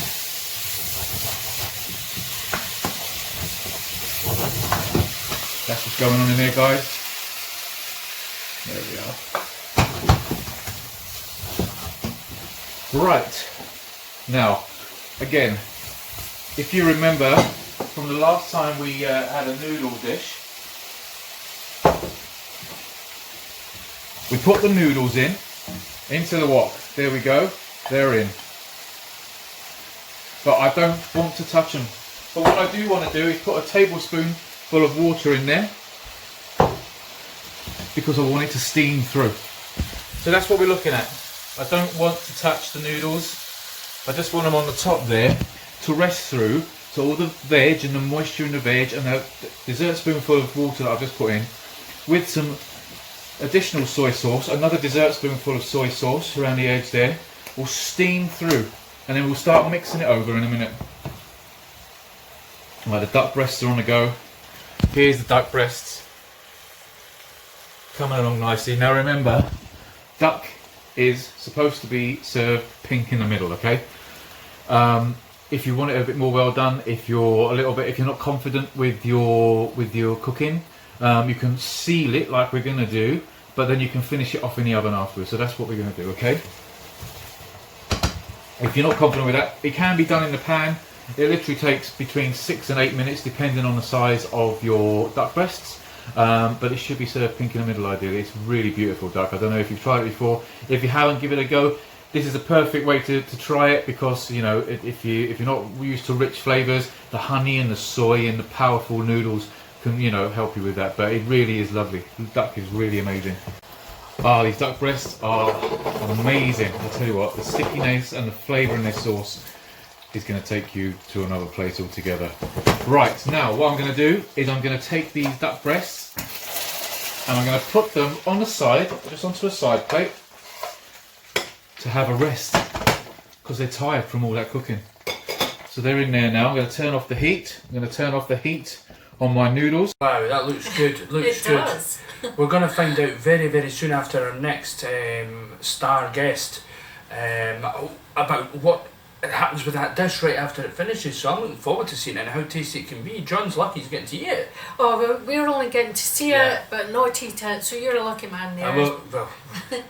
That's what's going on in there, guys. There we are. Right. Now, again, if you remember from the last time we had a noodle dish, we put the noodles into the wok. There we go. They're in. But I don't want to touch them. But what I do want to do is put a tablespoon full of water in there because I want it to steam through. So that's what we're looking at. I don't want to touch the noodles. I just want them on the top there to rest through, so all the veg and the moisture in the veg and the dessert spoonful of water that I've just put in with some additional soy sauce, another dessert spoonful of soy sauce around the edge there, will steam through, and then we'll start mixing it over in a minute. Right, the duck breasts are on the go. Here's the duck breasts coming along nicely. Now remember, duck is supposed to be served pink in the middle, okay? If you want it a bit more well done, if you're not confident with your cooking, you can seal it like we're going to do, but then you can finish it off in the oven afterwards. So that's what we're going to do, okay? If you're not confident with that, it can be done in the pan. It literally takes between 6 and 8 minutes depending on the size of your duck breasts, but it should be served pink in the middle ideally. It's really beautiful duck. I don't know if you've tried it before. If you haven't, give it a go. This is a perfect way to try it because, you know, if you're not used to rich flavours, the honey and the soy and the powerful noodles can, you know, help you with that. But it really is lovely. The duck is really amazing. Ah, these duck breasts are amazing. I'll tell you what, the stickiness and the flavour in this sauce is going to take you to another place altogether. Right, now what I'm going to do is I'm going to take these duck breasts and I'm going to put them on the side, just onto a side plate, to have a rest because they're tired from all that cooking. So they're in there now. I'm going to turn off the heat. I'm going to turn off the heat on my noodles. Wow, that looks good. It looks good. Does. We're going to find out very, very soon after our next star guest about what happens with that dish right after it finishes. So I'm looking forward to seeing it and how tasty it can be. John's lucky he's getting to eat it. Oh, we're only getting to see it, but not eat it, so you're a lucky man there.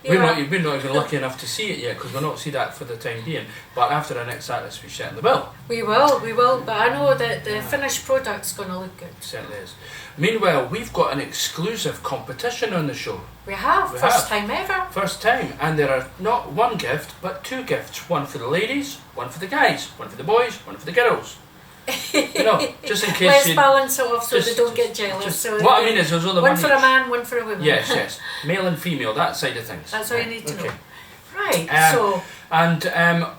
We're not even lucky enough to see it yet because we're not see that for the time being. But after our next artist, we certainly will. We will, but I know that the finished product's going to look good. It certainly is. Meanwhile, we've got an exclusive competition on the show. We have, first time ever. First time, and there are not one gift, but two gifts. One for the ladies, one for the guys, one for the boys, one for the girls. You know, just in case Let's balance it off so they don't get jealous. So what I mean is there's only one for a man, one for a woman. Yes. Male and female, that side of things. That's all you need to know. Right,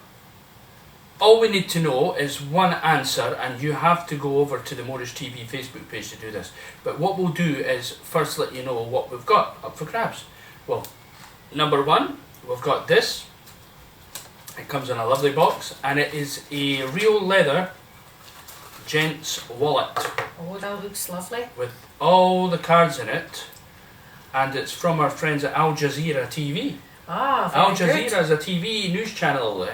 all we need to know is one answer, and you have to go over to the Moorish TV Facebook page to do this. But what we'll do is first let you know what we've got up for grabs. Well, number one, we've got this. It comes in a lovely box, and it is a real leather gents wallet. Oh, that looks lovely. With all the cards in it, and it's from our friends at Al Jazeera TV. Ah, Al very Jazeera is a TV news channel,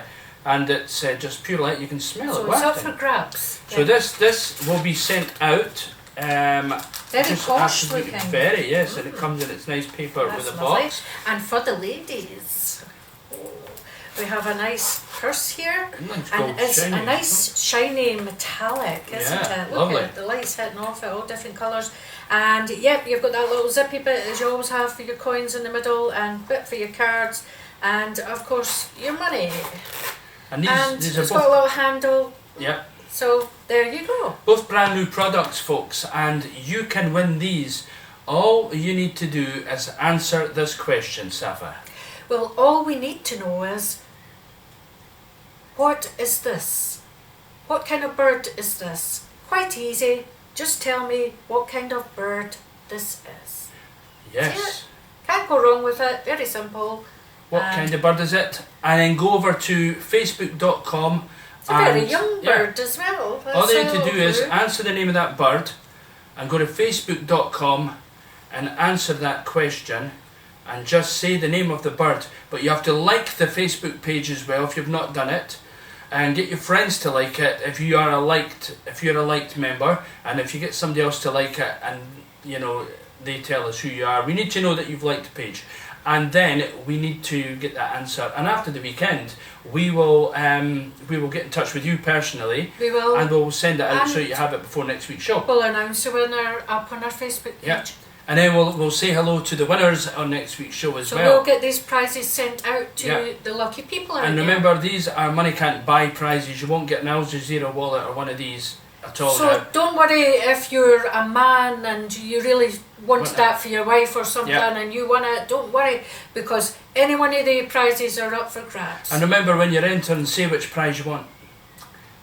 and it's just pure light. You can smell so it. So it's up for grabs. So this will be sent out. Very posh looking. Very, yes, and it comes in its nice paper That's with a lovely. box. And for the ladies, we have a nice purse here, and it's a nice shiny metallic, isn't it? Look lovely. at the lights hitting off it, all different colours. And yep, you've got that little zippy bit as you always have for your coins in the middle, and bit for your cards, and of course your money. And these are it's both, got a little handle. Yeah. So there you go. Both brand new products, folks, and you can win these. All you need to do is answer this question, Safa. Well, all we need to know is, what is this? What kind of bird is this? Quite easy. Just tell me what kind of bird this is. Yes. Can't go wrong with it. Very simple. What kind of bird is it? And then go over to facebook.com. It's a very young bird as well. All they need to do is answer the name of that bird and go to facebook.com and answer that question, and just say the name of the bird. But you have to like the Facebook page as well if you've not done it, and get your friends to like it if you're a liked member, and if you get somebody else to like it and they tell us who you are, we need to know that you've liked the page. And then we need to get that answer. And after the weekend, we will get in touch with you personally. We will. And we'll send it out so you have it before next week's show. We'll announce the winner up on our Facebook page. Yeah. And then we'll say hello to the winners on next week's show as so well. So we'll get these prizes sent out to the lucky people out And there. remember, these are money can't buy prizes. You won't get an Al Jazeera wallet or one of these at all. So don't worry if you're a man and you really wanted that for your wife or something and you want it, don't worry, because any one of the prizes are up for grabs. And remember, when you're entering, say which prize you want,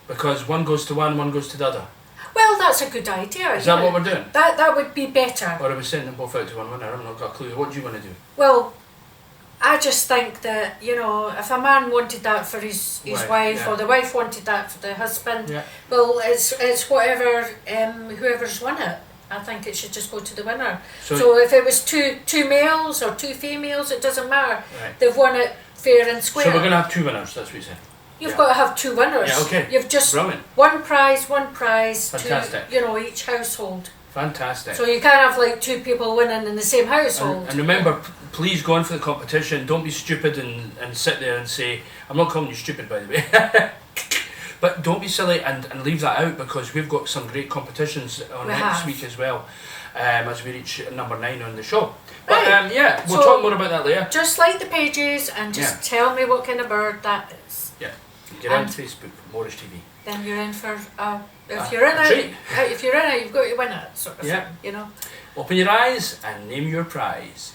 because one goes to one goes to the other. Well, that's a good idea. Is that what we're doing? That would be better. Or are we sending them both out to one winner? I've not got a clue. What do you want to do? Well, I just think that, if a man wanted that for his wife or the wife wanted that for the husband, well, it's whatever, whoever's won it. I think it should just go to the winner. So if it was two males or two females, it doesn't matter. Right. They've won it fair and square. So we're going to have two winners, that's what you said. You've got to have two winners. Yeah, okay. You've just Brilliant. one prize Fantastic. to, each household. Fantastic. So you can't have like two people winning in the same household. And remember, please go in for the competition. Don't be stupid and sit there and say, I'm not calling you stupid, by the way. But don't be silly and leave that out, because we've got some great competitions on next week as well, as we reach number 9 on the show. But we'll talk more about that later. Just like the pages and just tell me what kind of bird that is. Yeah. Get on Facebook, Moorish TV. Then you're in for if you're in it, you've got to win it, sort of thing, Open your eyes and name your prize.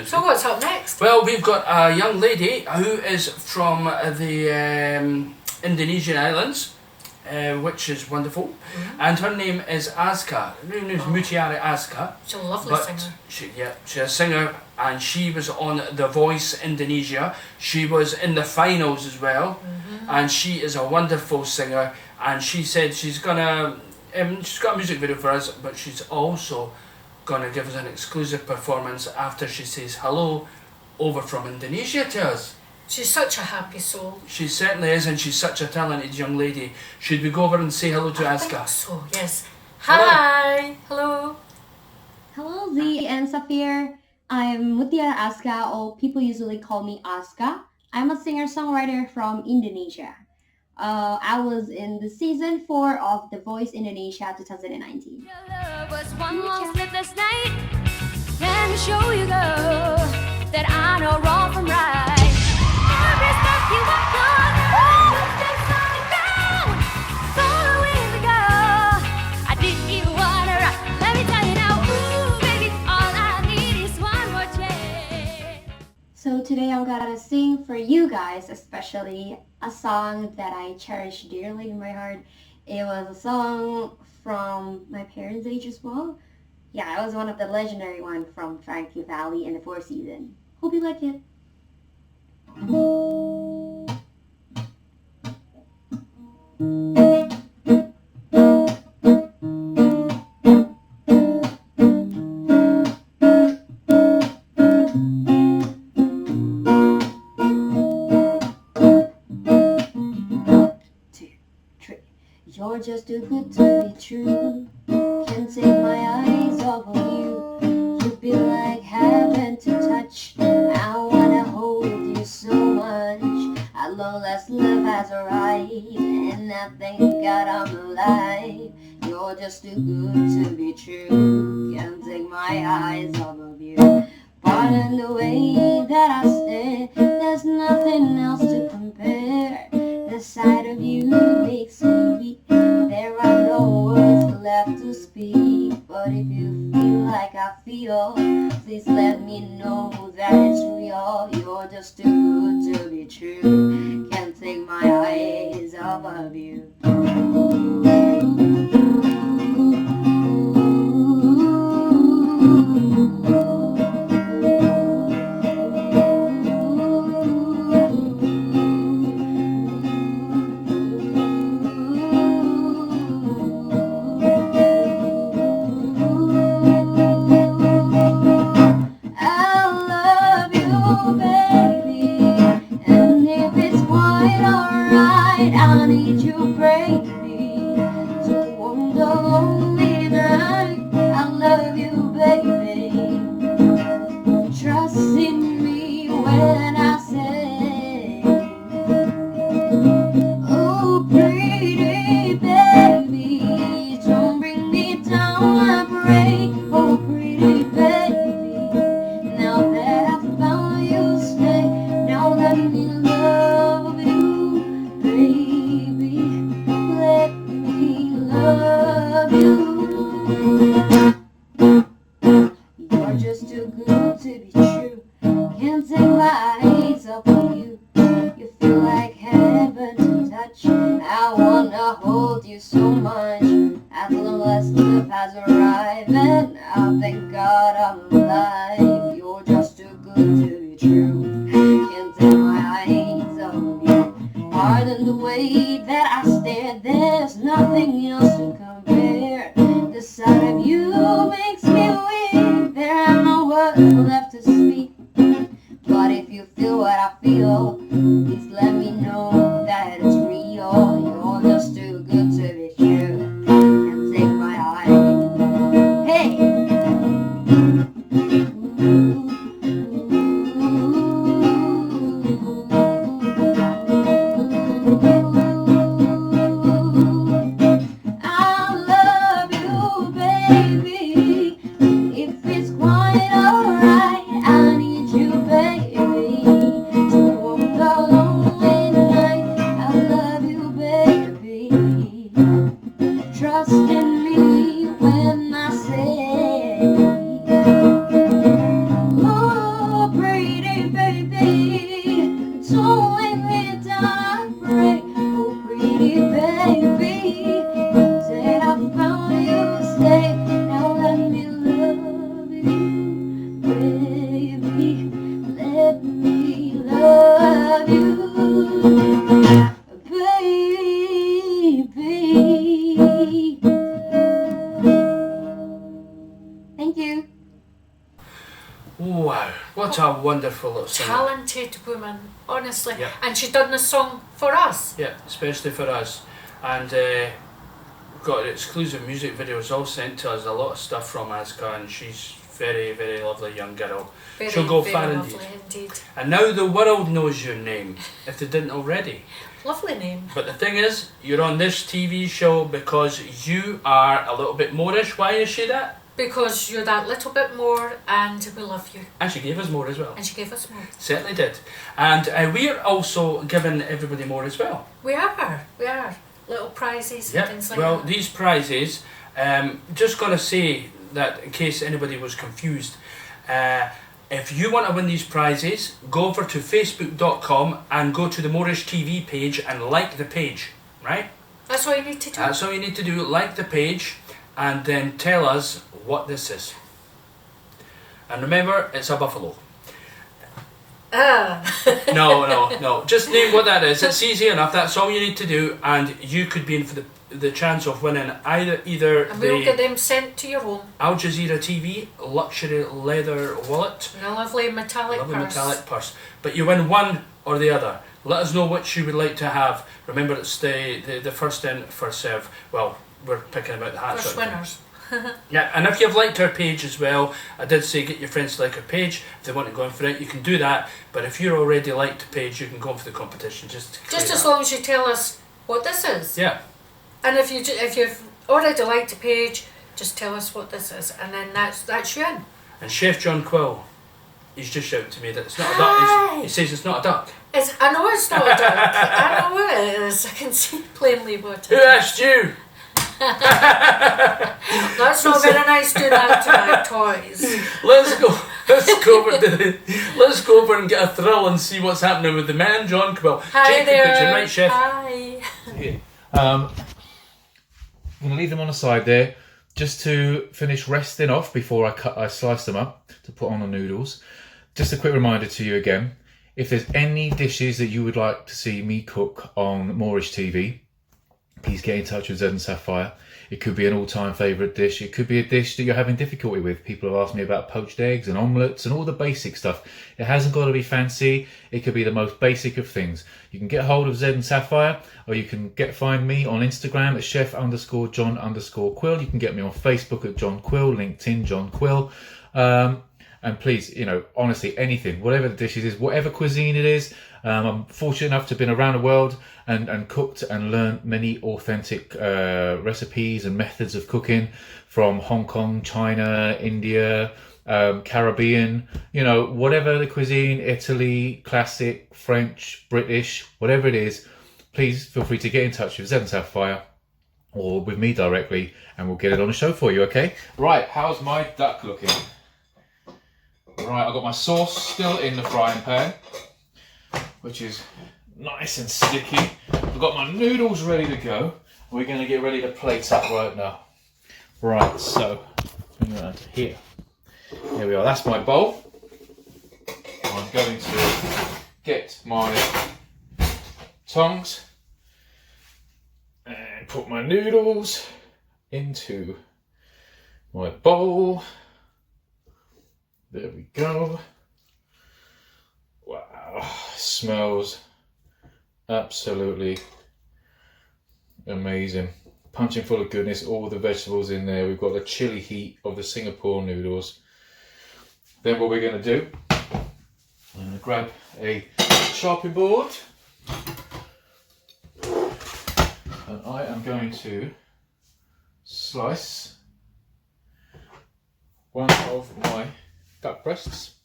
So what's up next? Well, we've got a young lady who is from the Indonesian islands, which is wonderful, and her name is Azka. Her name is Mutiara Azka. She's a lovely singer. She's a singer, and she was on The Voice Indonesia. She was in the finals as well, and she is a wonderful singer. And she said she's gonna, she's got a music video for us, but she's also gonna give us an exclusive performance after she says hello over from Indonesia to us. She's such a happy soul. She certainly is, and she's such a talented young lady. Should we go over and say hello to Azka? I think so, yes. Hi! Hello! Hello, Z and Safir. I'm Mutiara Azka, or people usually call me Azka. I'm a singer-songwriter from Indonesia. I was in the season 4 of The Voice Indonesia 2019. Your love was one long sleepless night. Let me show you, girl, that I know wrong from right. Every step you walk on, footsteps on the ground. Following the girl, I didn't even want her. Let me tell you now, ooh, baby, all I need is one more chance. So today I'm gonna sing for you guys, especially a song that I cherish dearly in my heart. It was a song from my parents' age as well. Yeah, it was one of the legendary ones from Frankie Valli in the 4th season. Hope you like it. You're just too good to be true. Can't take my eyes off of you. You be like heaven to touch. I wanna hold you so much. At long last love has arrived, and I thank God I'm alive. You're just too good to be true. Can't take my eyes off of you. Pardon the way that I stare. There's nothing else to compare. The sight of you makes me weak. There are no words left to speak. But if you feel like I feel, please let me know that it's real. You're just too good to be true. Can't take my eyes off of you. I love me when I say, oh pretty baby, don't bring me down, I pray. Oh pretty baby, now that I found you, stay. Now let me love you, baby. Let me love you. You're just too good to be true. Can't take my eyes off of you. You feel like heaven to touch. I wanna hold you so much. At long last love has arrived, and I thank God I'm alive. You're just too good to be true. Can't take my eyes off of you. Pardon the way that I stare. There's nothing else to compare. The sight of you makes me weak. There are no words left to speak. But if you feel what I feel, please let me know that it's real. You're just too good to be true. Can't take my eyes. Hey! I love you, baby. If it's quite alright, I need you, baby, to walk the lonely night. I love you, baby. Trust in me when I say, oh pretty baby, don't leave me down, I pray. Oh pretty baby, said I found you, stay. Now let me love you, baby. Let me love you, baby. Thank you. Wow, what a wonderful little singer. Talented woman, honestly. Yeah. And she done the song for us. Yeah, especially for us. And we've got exclusive music videos all sent to us, a lot of stuff from Aska, and she's very, very lovely young girl. Very, She'll go very far lovely indeed. indeed. And now the world knows your name, if they didn't already. Lovely name. But the thing is, you're on this TV show because you are a little bit Moorish. Why is she that? Because you're that little bit more, and we love you. And she gave us more as well. And she gave us more. Certainly did. And we're also giving everybody more as well. We are. Little prizes and things like Well, that. these prizes, just going to say that in case anybody was confused, if you want to win these prizes, go over to facebook.com and go to the Moorish TV page and like the page, right? That's all you need to do. That's all you need to do, like the page, and then tell us what this is. And remember, it's a buffalo. No. Just name what that is. It's easy enough. That's all you need to do, and you could be in for the chance of winning either And we'll get them sent to your home Al Jazeera TV luxury leather wallet, in a lovely metallic purse. But you win one or the other. Let us know which you would like to have. Remember, it's the first in, first serve. Well, we're picking about the hats. First winners. Yeah, and if you've liked our page as well, I did say get your friends to like our page. If they want to go in for it, you can do that. But if you're already liked the page, you can go in for the competition. Just as long as you tell us what this is. Yeah. And if you've already liked the page, just tell us what this is, and then that's you in. And Chef John Quill, he's just shouted to me that it's not a duck. He says it's not a duck. I know it's not a duck. I know what it is. I can see plainly what it is. Who asked you? That's not very nice doing that to my toys. Let's go over and get a thrill and see what's happening with the man John Quill. Hi Jake there. the Kitchen, right, Chef? Hi. I'm going to leave them on the side there just to finish resting off before I slice them up to put on the noodles. Just a quick reminder to you again, if there's any dishes that you would like to see me cook on Moorish TV, please get in touch with Zed and Sapphire. It could be an all-time favourite dish. It could be a dish that you're having difficulty with. People have asked me about poached eggs and omelettes and all the basic stuff. It hasn't got to be fancy. It could be the most basic of things. You can get hold of Zed and Sapphire, or you can find me on Instagram at chef_John_Quill. You can get me on Facebook at John Quill, LinkedIn John Quill. And please, you know, honestly, anything, whatever the dishes is, whatever cuisine it is. I'm fortunate enough to have been around the world and cooked and learned many authentic recipes and methods of cooking from Hong Kong, China, India, Caribbean, you know, whatever the cuisine, Italy, classic, French, British, whatever it is, please feel free to get in touch with Zed and Sapphire or with me directly, and we'll get it on the show for you, okay? Right, how's my duck looking? Right, I've got my sauce still in the frying pan, which is nice and sticky. I've got my noodles ready to go. We're going to get ready to plate up right now. Right, so bring it around to here. Here we are, that's my bowl. I'm going to get my tongs and put my noodles into my bowl. There we go. Wow, smells absolutely amazing. Punching full of goodness, all the vegetables in there. We've got the chili heat of the Singapore noodles. Then what we're going to do, I'm going to grab a chopping board and I am going to slice one of my duck breasts.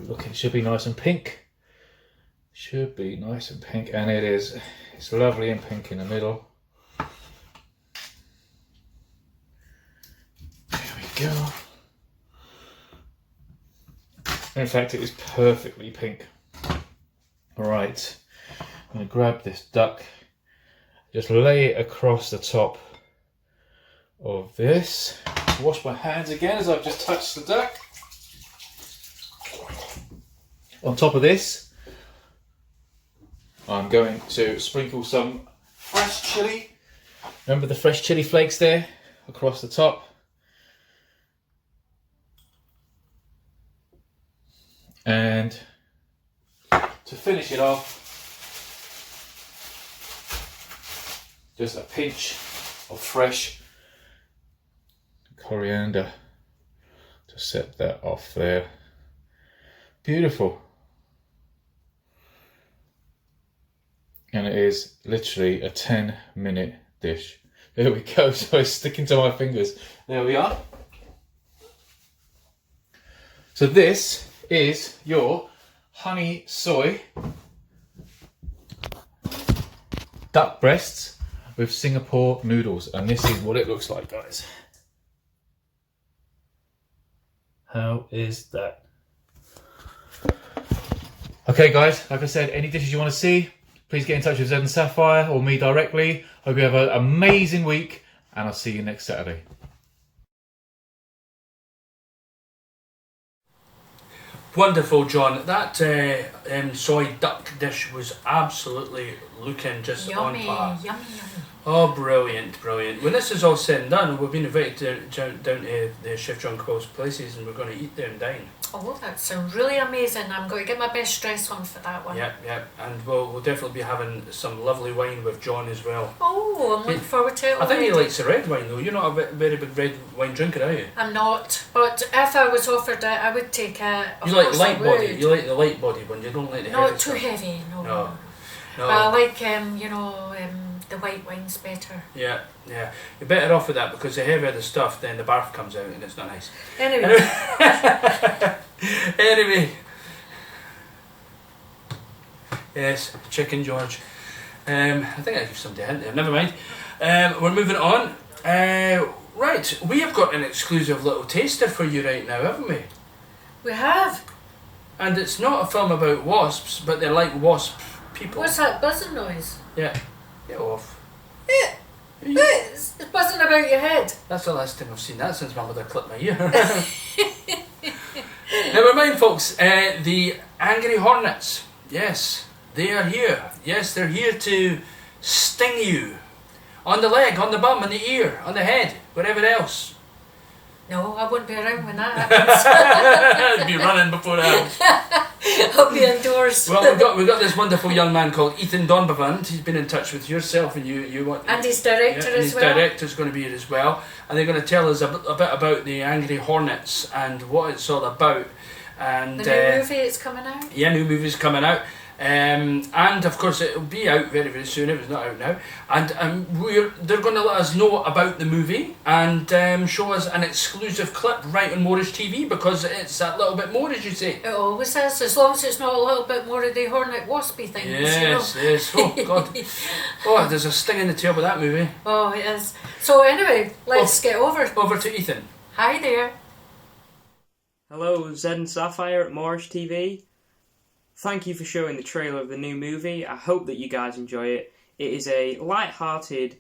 Look, it should be nice and pink. Should be nice and pink, and it is. It's lovely and pink in the middle. There we go. In fact, it is perfectly pink. Right, I'm going to grab this duck, just lay it across the top of this. Wash my hands again as I've just touched the duck. On top of this, I'm going to sprinkle some fresh chili. Remember the fresh chili flakes there across the top? And to finish it off, just a pinch of fresh coriander to set that off there. Beautiful. And it is literally a 10-minute dish. There we go, so it's sticking to my fingers. There we are. So this is your honey soy duck breasts with Singapore noodles, and this is what it looks like, guys. How is that? Okay guys, like I said, any dishes you want to see, please get in touch with Zed and Sapphire or me directly. Hope you have an amazing week, and I'll see you next Saturday. Wonderful, John. That soy duck dish was absolutely looking just Yummy, on par. yummy. Oh, brilliant, brilliant. When this is all said and done, we've been invited down to the Chef John Quill's places, and we're going to eat there and dine. Oh, that sounds really amazing. I'm going to get my best dress on for that one. Yep, yep. And we'll definitely be having some lovely wine with John as well. Oh, I'm looking forward to it I think he already. likes the red wine though. You're not a very big red wine drinker, are you? I'm not, but if I was offered it, I would take it. You like light body. You like the light body one. You don't like the heavy Not too stuff. heavy, no. No. But I like, the white wine's better. Yeah, yeah. You're better off with that, because the heavier the stuff, then the barf comes out and it's not nice. Anyway. Anyway. Yes, Chicken George. I think I gave somebody a hint there. Never mind. We're moving on. Right, we have got an exclusive little taster for you right now, haven't we? We have. And it's not a film about wasps, but they're like wasp people. What's that buzzing noise? Yeah. Get off. It's buzzing about your head. That's the last time I've seen that since my mother clipped my ear. Never mind, folks. The Angry Hornets. Yes, they are here. Yes, they're here to sting you. On the leg, on the bum, on the ear, on the head, wherever else. No, I wouldn't be around when that happens. I'd be running before that. I'll be indoors. Well, we've got this wonderful young man called Ethan Donbavant. He's been in touch with yourself, and you want. And his director and as his well. director's going to be here as well, and they're going to tell us a bit about the Angry Hornets and what it's all about. And The new movie is coming out. yeah, new movie's coming out. And of course it'll be out very, very soon if it's not out now. And they're going to let us know about the movie and show us an exclusive clip right on Moorish TV, because it's that little bit more, as you say. It always is, as long as it's not a little bit more of the hornet waspy things. Yes, you know? yes. Oh God. Oh, there's a sting in the tail with that movie. Oh, it is. So anyway, let's get over to Ethan. Hi there. Hello, Zed and Sapphire at Moorish TV. Thank you for showing the trailer of the new movie. I hope that you guys enjoy it. It is a light-hearted,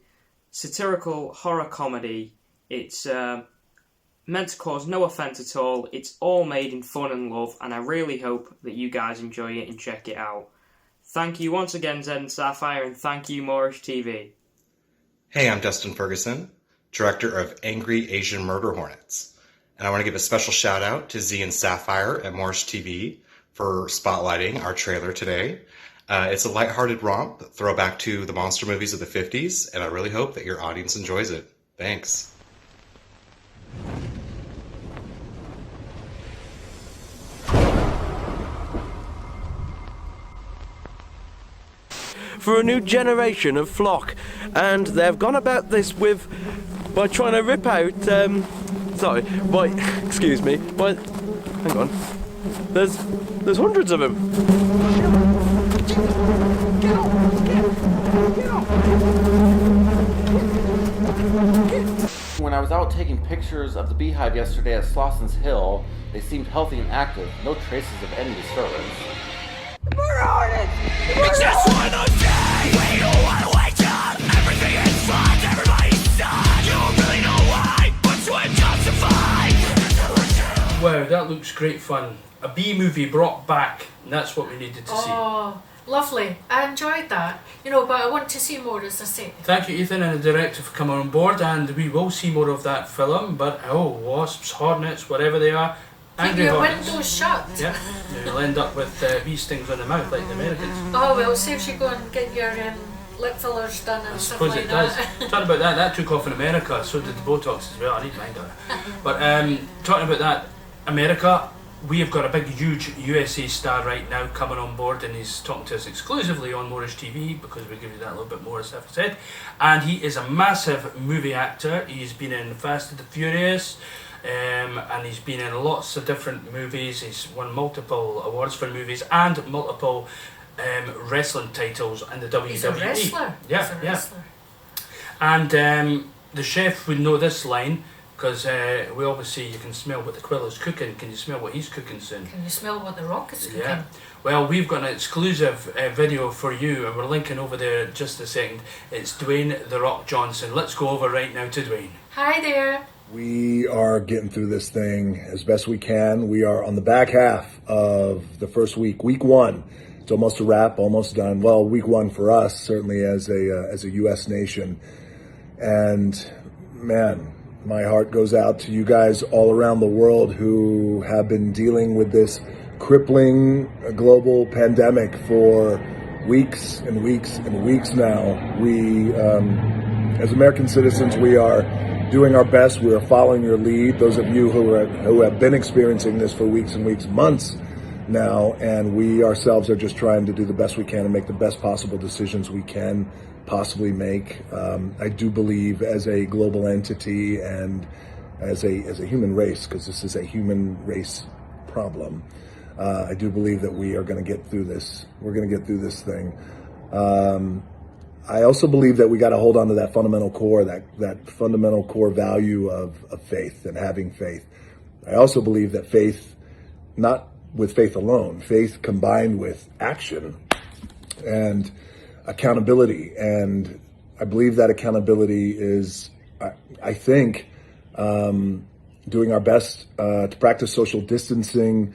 satirical horror comedy. It's meant to cause no offence at all. It's all made in fun and love, and I really hope that you guys enjoy it and check it out. Thank you once again, Zed and Sapphire, and thank you, Moorish TV. Hey, I'm Dustin Ferguson, director of Angry Asian Murder Hornets. And I want to give a special shout out to Z and Sapphire at Moorish TV for spotlighting our trailer today. It's a lighthearted romp, throwback to the monster movies of the 50s, and I really hope that your audience enjoys it. Thanks. For a new generation of flock, and they've gone about this by trying to rip out hang on, there's hundreds of them. When I was out taking pictures of the beehive yesterday at Slosson's Hill, they seemed healthy and active, no traces of any disturbance. It's just one of those days when you don't wanna wake up. Everything is fine, everybody's done. You don't really know why, but you ain't justified. Wow, that looks great fun. A B movie brought back, and that's what we needed to see. Oh, lovely. I enjoyed that. You know, but I want to see more, as I say. Thank you, Ethan, and the director for coming on board, and we will see more of that film. But wasps, hornets, whatever they are, Keep angry your hornets. windows shut. Yeah, you'll end up with bee stings on the mouth like the Americans. Oh, well, saves you go and get your lip fillers done and stuff Suppose like it does. that. Talking about that, that took off in America. So did the Botox as well. I need mine done. But talking about that, America, we have got a big, huge USA star right now coming on board, and he's talking to us exclusively on Moorish TV because we give you that a little bit more, as Steph said. And he is a massive movie actor. He's been in Fast and the Furious, and he's been in lots of different movies. He's won multiple awards for movies and multiple wrestling titles in the WWE. He's a wrestler. Yeah, He's a yeah. wrestler. And the chef would know this line, because we always say you can smell what the Quill is cooking. Can you smell what he's cooking soon? Can you smell what the Rock is cooking? Yeah. Well, we've got an exclusive video for you, and we're linking over there just a second. It's Dwayne "The Rock" Johnson. Let's go over right now to Dwayne. Hi there. We are getting through this thing as best we can. We are on the back half of the first week. Week one. It's almost a wrap, almost done. Well, week one for us, certainly as a U.S. nation. And man, my heart goes out to you guys all around the world who have been dealing with this crippling global pandemic for weeks and weeks and weeks now. We, as American citizens, we are doing our best. We are following your lead. Those of you who have been experiencing this for weeks and weeks, months now, and we ourselves are just trying to do the best we can and make the best possible decisions we can possibly make. I do believe, as a global entity and as a human race, because this is a human race problem, I do believe that we are going to get through this. We're going to get through this thing. I also believe that we got to hold on to that fundamental core, that fundamental core value of faith and having faith. I also believe that faith, not with faith alone, faith combined with action and accountability. And I believe that accountability is, I think, doing our best to practice social distancing,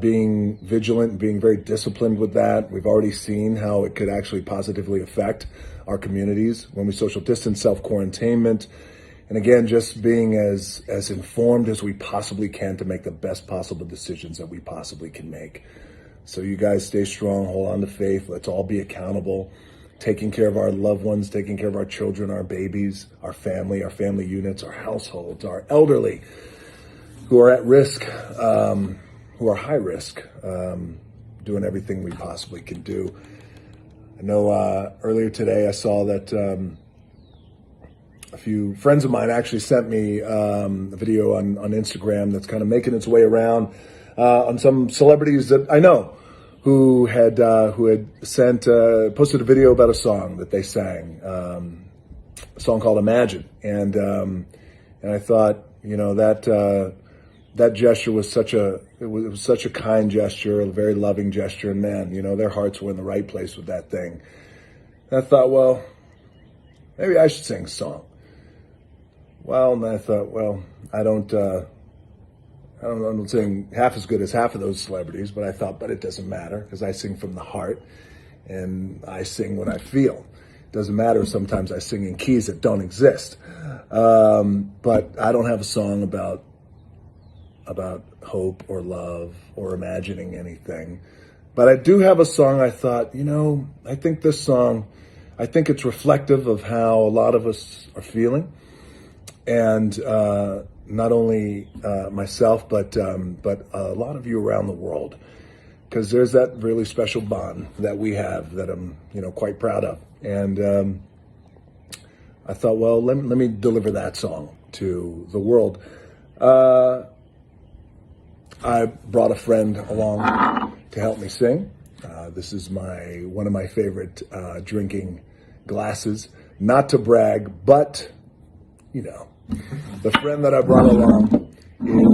being vigilant, being very disciplined with that. We've already seen how it could actually positively affect our communities when we social distance, self-quarantainment, and again, just being as informed as we possibly can to make the best possible decisions that we possibly can make. So you guys stay strong, hold on to faith. Let's all be accountable, taking care of our loved ones, taking care of our children, our babies, our family units, our households, our elderly who are at risk, who are high risk, doing everything we possibly can do. I know earlier today I saw that a few friends of mine actually sent me a video on Instagram that's kind of making its way around on some celebrities that I know who had sent posted a video about a song that they sang, a song called Imagine, and I thought, you know, that gesture was such a kind gesture, a very loving gesture, and man, you know, their hearts were in the right place with that thing. And I thought, well, maybe I should sing a song. Well, and I thought, well, I don't sing half as good as half of those celebrities, but I thought, but it doesn't matter because I sing from the heart and I sing what I feel. It doesn't matter. Sometimes I sing in keys that don't exist. But I don't have a song about hope or love or imagining anything. But I do have a song I thought, you know, I think this song, I think it's reflective of how a lot of us are feeling. And not only myself, but a lot of you around the world, because there's that really special bond that we have that I'm, you know, quite proud of. And I thought, well, let me deliver that song to the world. I brought a friend along to help me sing. This is one of my favorite drinking glasses. Not to brag, but, you know, the friend that I brought along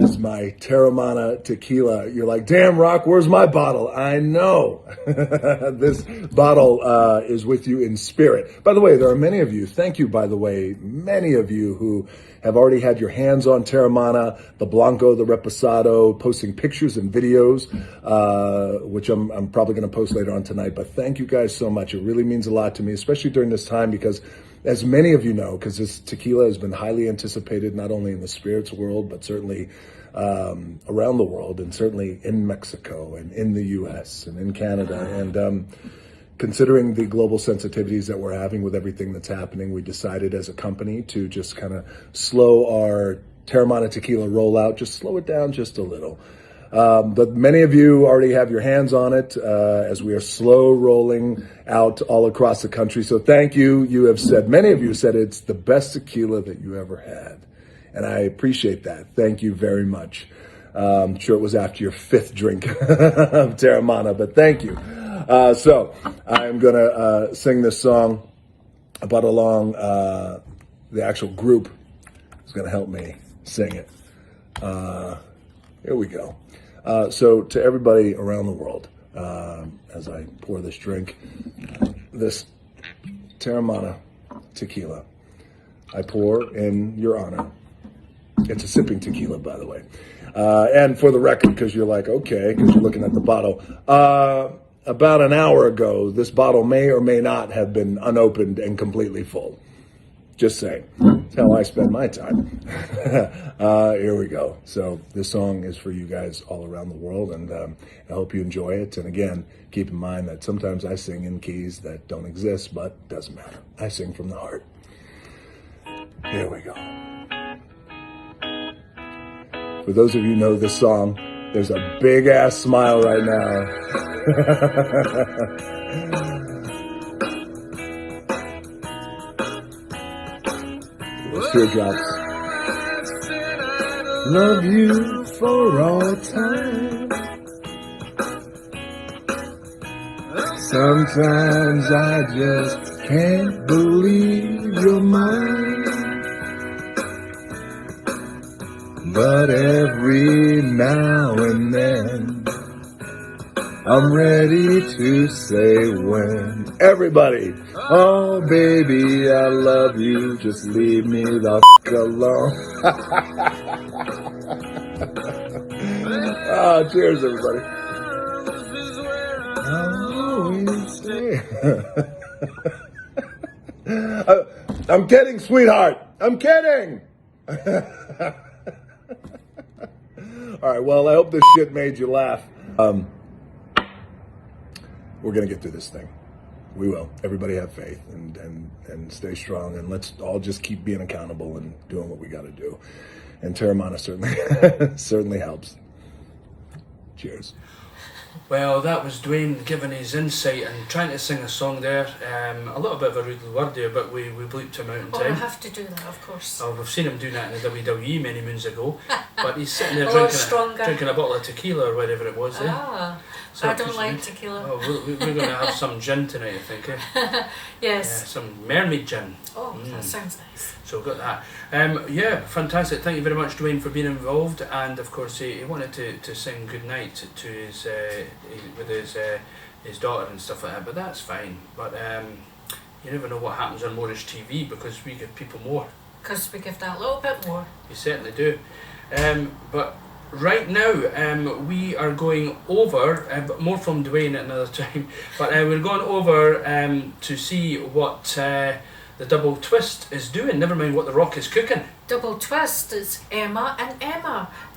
is my Terramana tequila. You're like, damn, Rock, where's my bottle? I know. This bottle is with you in spirit. By the way, there are many of you, thank you, by the way, many of you who have already had your hands on Terramana, the Blanco, the Reposado, posting pictures and videos, which I'm probably going to post later on tonight. But thank you guys so much. It really means a lot to me, especially during this time, because as many of you know, because this tequila has been highly anticipated, not only in the spirits world, but certainly around the world, and certainly in Mexico and in the US and in Canada. And considering the global sensitivities that we're having with everything that's happening, we decided as a company to just kind of slow our Terramana tequila rollout, just slow it down just a little. But many of you already have your hands on it as we are slow rolling out all across the country. So thank you. Many of you said it's the best tequila that you ever had. And I appreciate that. Thank you very much. I'm sure it was after your 5th drink of Terramana, but thank you. So I'm going to sing this song, but along the actual group is going to help me sing it. Here we go. So to everybody around the world, as I pour this drink, this Terramana tequila, I pour in your honor. It's a sipping tequila, by the way. And for the record, because you're like, okay, because you're looking at the bottle. About an hour ago, this bottle may or may not have been unopened and completely full. Just saying. That's how I spend my time. Here we go. So this song is for you guys all around the world, and I hope you enjoy it. And again, keep in mind that sometimes I sing in keys that don't exist, but it doesn't matter. I sing from the heart. Here we go. For those of you who know this song, there's a big ass smile right now. Teardrops. Love you for all time. Sometimes I just can't believe you're mine. But every now and then I'm ready to say when. Everybody, oh baby, I love you, just leave me the f*** alone. Cheers everybody. I'll always stay. I'm kidding, sweetheart. I'm kidding. All right, well, I hope this shit made you laugh. We're going to get through this thing. We will. Everybody have faith and stay strong, and let's all just keep being accountable and doing what we got to do. And Terramana certainly helps. Cheers. Well, that was Dwayne giving his insight and trying to sing a song there. A little bit of a rude word there, but we bleeped him out in Oh, time. I have to do that, of course. Oh, we've seen him doing that in the WWE many moons ago. But he's sitting there A lot drinking a bottle of tequila or whatever it was. Ah, I don't like tequila. Oh, we're going to have some gin tonight, I think. Eh? Yes. Yeah, some mermaid gin. Oh, that sounds nice. So we've got that. Yeah, fantastic. Thank you very much, Dwayne, for being involved. And of course, he wanted to sing goodnight to his with his daughter and stuff like that. But that's fine. But you never know what happens on Moorish TV because we give people more. Because we give that little bit more. You certainly do. But right now, we are going over, more from Dwayne at another time, but we're going over to see what the Double Twist is doing, never mind what The Rock is cooking. Double Twist is Emma,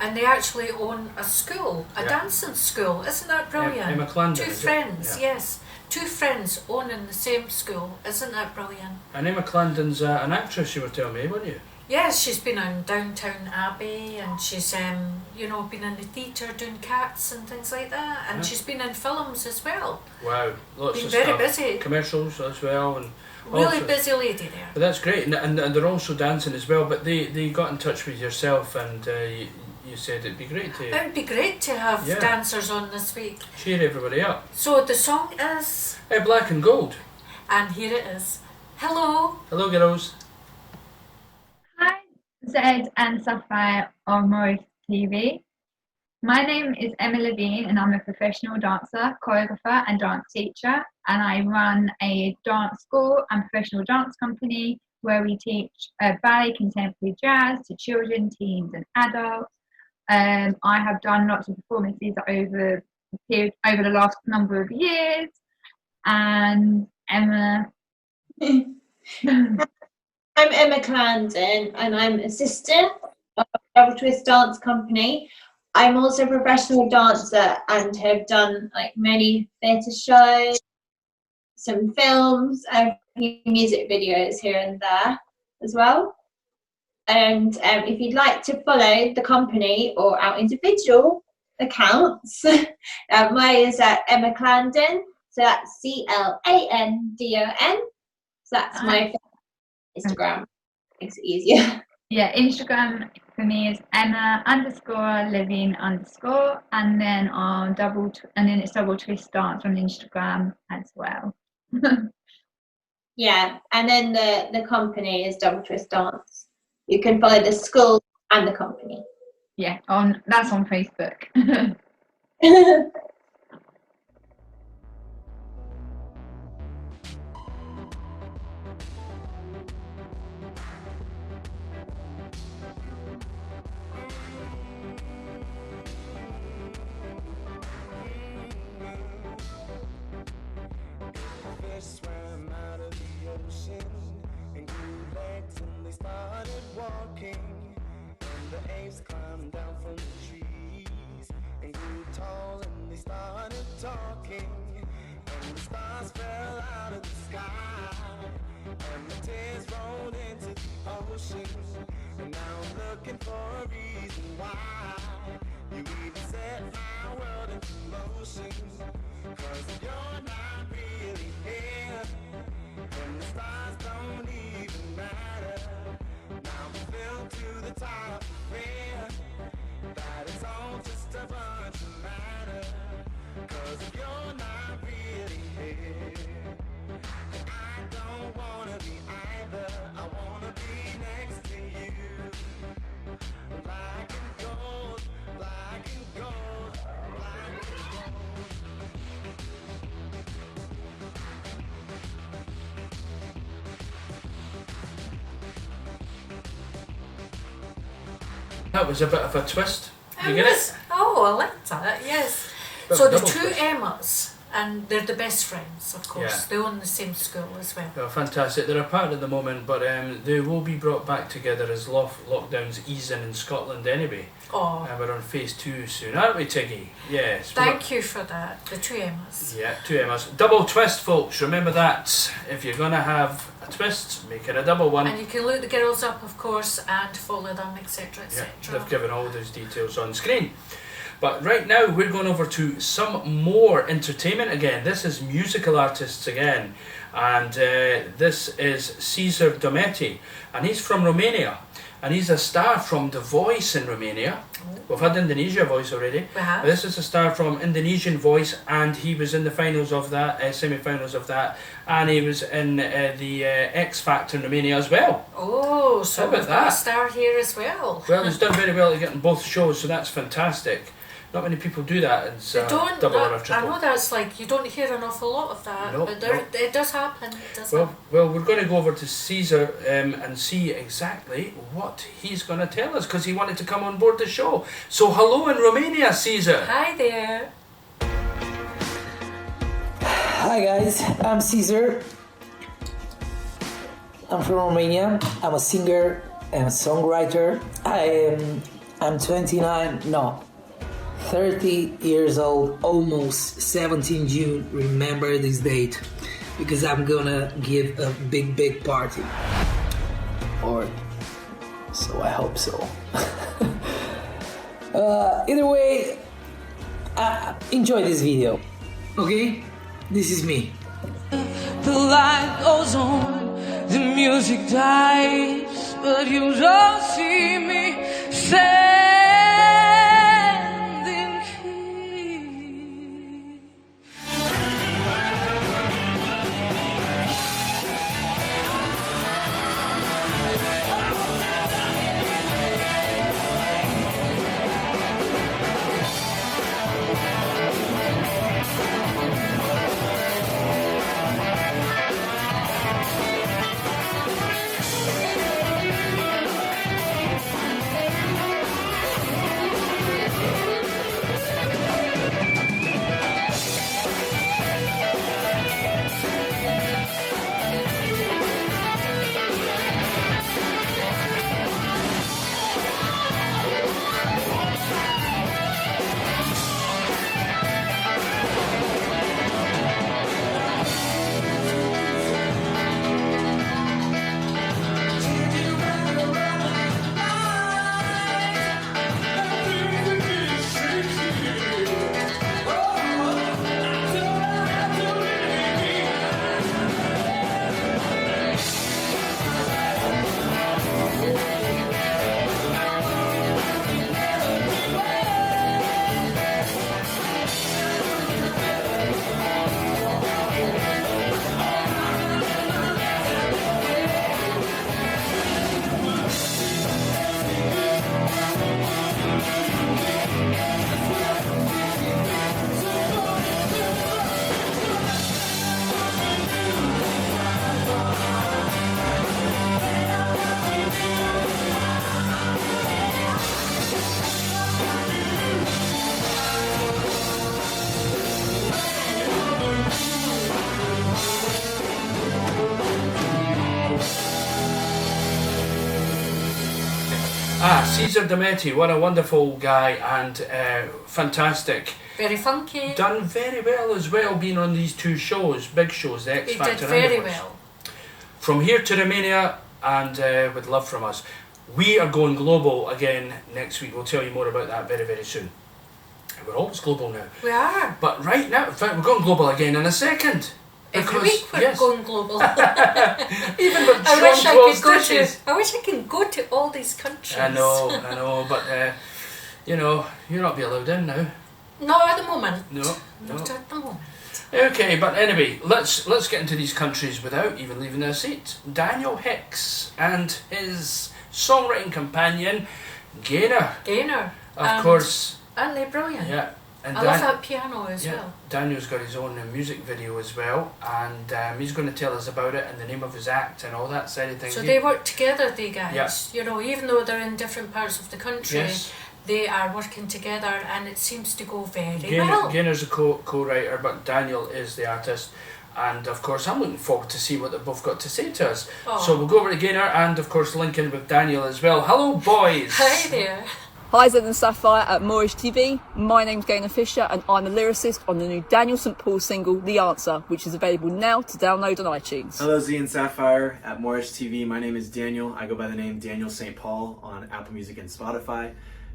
and they actually own a school, a Yeah. dancing school. Isn't that brilliant? Emma Clandon, Two is it? friends, Yeah. yes. Two friends owning the same school. Isn't that brilliant? And Emma Clandon's an actress, you were telling me, weren't you? Yes, she's been on Downtown Abbey, and she's been in the theatre doing Cats and things like that, and Yeah. she's been in films as well. Wow, lots Been of very stuff. busy. Commercials as well, and all Really sorts. busy lady there. But that's great, and they're also dancing as well. But they got in touch with yourself, and you said it'd be great to It would be great to have Yeah. dancers on this week. cheer everybody up. So the song is, Black and Gold. and here it is. Hello. Hello, girls. Zed and Sapphire on Moorish TV. My name is Emma Levine and I'm a professional dancer, choreographer and dance teacher, and I run a dance school and professional dance company where we teach ballet, contemporary jazz to children, teens and adults. I have done lots of performances over the last number of years, and Emma I'm Emma Clandon and I'm a sister of Double Twist Dance Company. I'm also a professional dancer and have done like many theatre shows, some films, and a few music videos here and there as well. And if you'd like to follow the company or our individual accounts, mine is at Emma Clandon, so that's CLANDON. So that's my Instagram. Makes it easier. Yeah, Instagram for me is Emma_Levine_, and then it's Double Twist Dance on Instagram as well. Yeah, and then the company is Double Twist Dance. You can follow the school and the company. Yeah, that's on Facebook. Swam out of the ocean and grew legs and they started walking, and the apes climbed down from the trees and grew tall and they started talking, and the stars fell out of the sky and the tears rolled into the ocean, and now I'm looking for a reason why you even set my world into motion, 'cause you're not really here, and the stars don't even matter. Now I'm filled to the top of fear that it's all just a bunch of matter, 'cause you're not really here. I don't wanna be either, I wanna be next to you. Black and gold, black and gold, black and gold. That was a bit of a twist. Did you get it? Oh, I liked that, yes. Bit So of a the double two twist. Emmas, and they're the best friends, of course. Yeah. They own the same school as well. Well, fantastic. They're apart at the moment, but they will be brought back together as lockdowns ease in Scotland anyway. Oh. And we're on phase 2 soon, aren't we, Tiggy? Yes. Thank you for that, the two Emmas. Yeah, 2 Emmas. Double twist, folks. Remember that. If you're going to have a twist, make it a double one. And you can look the girls up, of course, and follow them, etc., Yeah, etc. they've given all those details on screen. But right now we're going over to some more entertainment again. This is musical artists again. And this is Cesar Dometi. And he's from Romania. And he's a star from The Voice in Romania. We've had Indonesia Voice already. We have. This is a star from Indonesian Voice, and he was in the finals of that, semi-finals of that, and he was in the X Factor in Romania as well. Oh, so How about we've got a that? star here as well. Well, he's done very well at getting both shows, so that's fantastic. Not many people do that. It's They don't. double or a I triple. know that's like you don't hear an awful lot of that, Nope, but there, nope. it does happen. It does happen. Well, we're going to go over to Caesar and see exactly what he's going to tell us, because he wanted to come on board the show. So hello in Romania, Caesar. Hi there. Hi guys, I'm Caesar. I'm from Romania. I'm a singer and a songwriter. I'm 30 years old, almost 17 June. Remember this date because I'm gonna give a big party. Or so I hope so. Either way, enjoy this video. Okay? This is me. The light goes on, the music dies, but you don't see me standing here. Cesar Dometi, what a wonderful guy and fantastic. Very funky. Done very well as well, being on these two shows, big shows, the X He Factor did and very The Voice. well. From here to Romania, and with love from us. We are going global again next week. We'll tell you more about that very, very soon. We're always global now. We are. But right now, in fact, we're going global again in a second. Every Because, week we're yes, going global. even with I wish I Sean could go to. Stitches. I wish I could go to all these countries. I know, but you know, you'll not be allowed in now. Not at the moment. No. Not at the moment. Okay, but anyway, let's get into these countries without even leaving their seat. Daniel Hicks and his songwriting companion, Gaynor. Gaynor. Of course. Aren't they brilliant? Yeah. And I love that piano as yeah, well. Daniel's got his own music video as well, and he's going to tell us about it and the name of his act and all that side of things. So they work together, they guys. Yeah. You know, even though they're in different parts of the country, Yes. they are working together and it seems to go very well. Gainer's a co-writer, but Daniel is the artist. And of course, I'm looking forward to see what they've both got to say to us. Oh. So we'll go over to Gainer and of course link in with Daniel as well. Hello, boys. Hi there. Hi Zed and Sapphire at Moorish TV. My name's Gaynor Fisher and I'm a lyricist on the new Daniel St Paul single The Answer, which is available now to download on iTunes. Hello Z and Sapphire at Moorish TV. My name is Daniel. I go by the name Daniel St Paul on Apple Music and Spotify.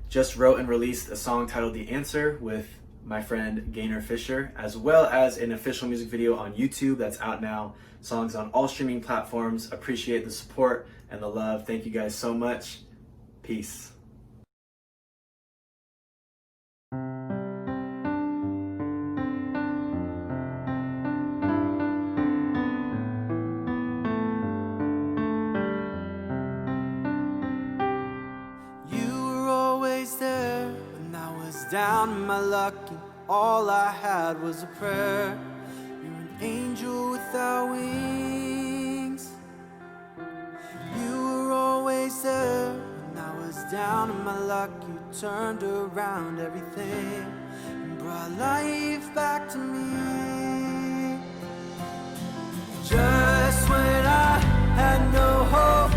Just wrote and released a song titled The Answer with my friend Gaynor Fisher, as well as an official music video on YouTube that's out now. Songs on all streaming platforms. Appreciate the support and the love. Thank you guys so much. Peace. Down in my luck, and all I had was a prayer. You're an angel without wings. You were always there. When I was down in my luck, you turned around everything and brought life back to me. Just when I had no hope,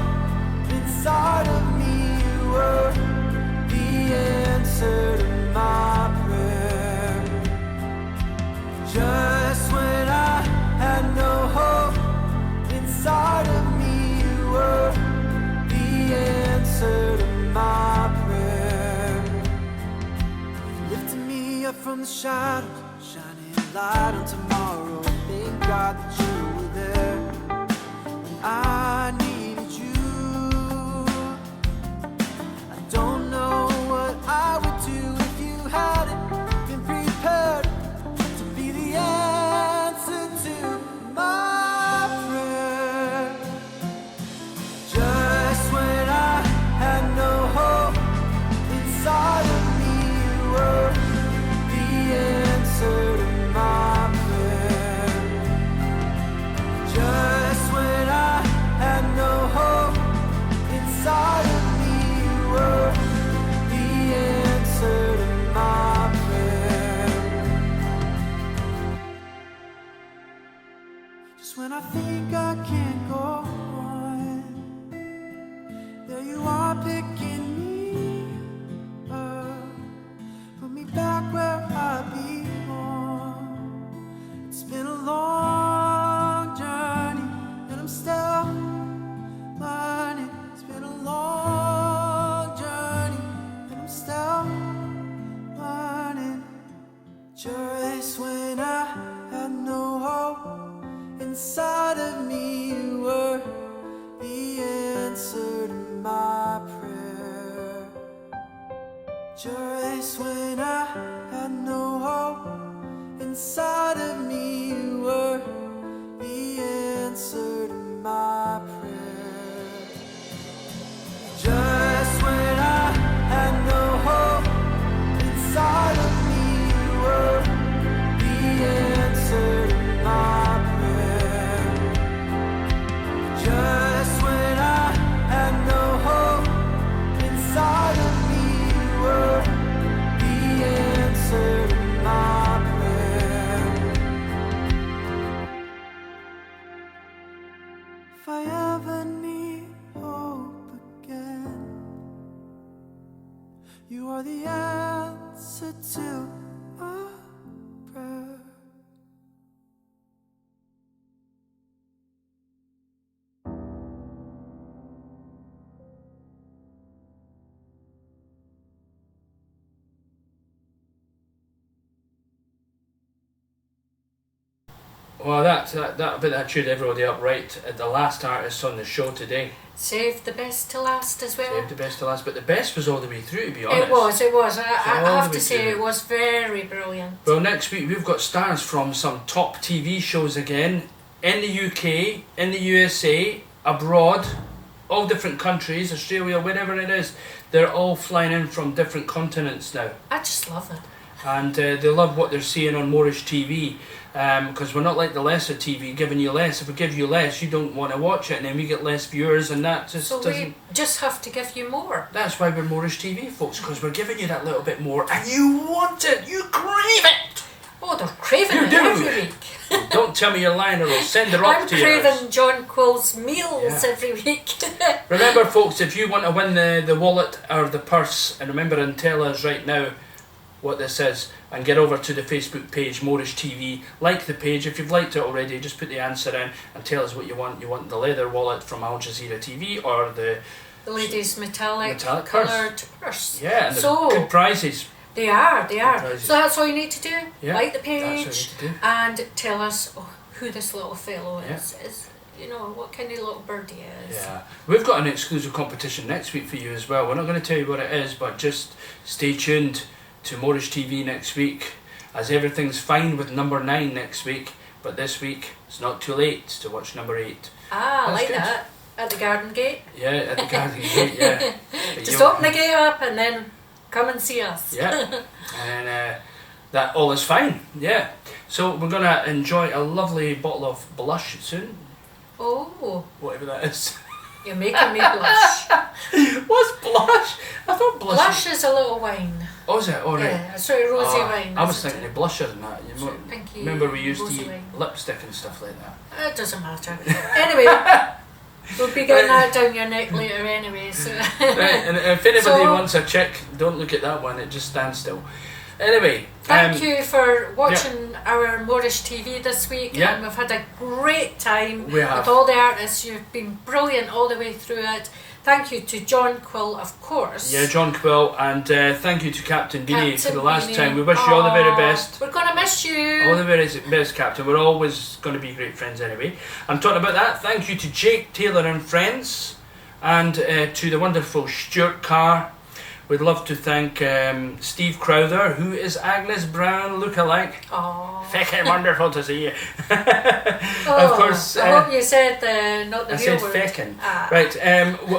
inside of me you were the answer to my prayer. Just when I had no hope, inside of me you were the answer to my prayer. Lifting me up from the shadows, shining light on tomorrow. Thank God that you were there when I needed you. I don't know what I would do if you hadn't been prepared to be the answer to my prayer. Just when I had no hope, inside of me you were the answer to my prayer. Just when I had no hope, inside of me you were the answer to my prayer. Just when I think I can't go on, there you are picking me up, put me back where I belong. It's been a long journey and I'm still learning. It's been a long journey and I'm still learning. Just when I had no hope, inside of me you were the answer to my prayer. Just when I had no hope, inside of me you were the answer to my prayer. Just when I had no hope, inside of me you were the answer to my prayer. Just when I had no hope, inside of me you were the answer to my prayer. If I ever need hope again, you are the answer to my prayer. Well, that cheered everybody up right at the last artist on the show today. Saved the best to last as well. Saved the best to last, but the best was all the way through, to be honest. It was. I all have the to way say through. it was very brilliant. Well, next week we've got stars from some top TV shows again, in the UK, in the USA, abroad, all different countries, Australia, wherever it is. They're all flying in from different continents now. I just love it. and they love what they're seeing on Moorish TV. Because we're not like the lesser TV, giving you less. If we give you less, you don't want to watch it, and then we get less viewers, and that just So doesn't. we just have to give you more. That's why we're Moorish TV, folks, because we're giving you that little bit more, and you want it, you crave it. Oh, they're craving You it do. every week. Don't tell me you're lying, or I'll send her up I'm to you. craving John Quill's meals Yeah. every week. Remember, folks, if you want to win the wallet or the purse, and remember and tell us right now what this is, and get over to the Facebook page, Moorish TV. Like the page. If you've liked it already, just put the answer in and tell us what you want. You want the leather wallet from Al Jazeera TV or the ladies' metallic purse. coloured purse. Yeah, and so good prizes. They are. prizes. So that's all you need to do. Yeah, Like the that's all you page need to do. and tell us who this little fellow Yeah. is. You know, what kind of little bird he is. Yeah, we've got an exclusive competition next week for you as well. We're not going to tell you what it is, but just stay tuned to Moorish TV next week, as everything's fine with number 9 next week, but this week it's not too late to watch number 8. Ah, I That's like good. that. At the garden gate. Yeah, at the Garden Gate, yeah. But Just you'll- open the gate up and then come and see us. Yeah, and that all is fine, yeah. So we're going to enjoy a lovely bottle of blush soon, Oh, whatever that is. you're making me blush. What's blush? I thought blush. Blush is a little wine. Oh, is it? All right. Yeah, sort of rosy Oh, wine. I was isn't thinking of blusher and that. You Sort of pinky, remember we used to rosy eat wine. lipstick and stuff like that. It doesn't matter. Anyway, we'll be getting that down your neck later anyway. So. Right, and if anybody So- wants a chick, don't look at that one. It just stands still. Anyway, Thank you for watching our Moorish TV this week, Yeah. and we've had a great time We have. with all the artists. You've been brilliant all the way through it. Thank you to John Quill, of course. Yeah, John Quill, and thank you to Captain Beanie for Captain the last Beanie. time. We wish you all the very Aw, best. We're gonna miss you. All the very best, Captain. We're always going to be great friends anyway. I'm talking about that. Thank you to Jake Taylor and friends, and to the wonderful Stuart Carr. We'd love to thank Steve Crowther, who is Agnes Brown lookalike. Aww. Feckin' wonderful to see you. Oh, Of course. I hope you said not the I real said word. feckin'. Ah. Right,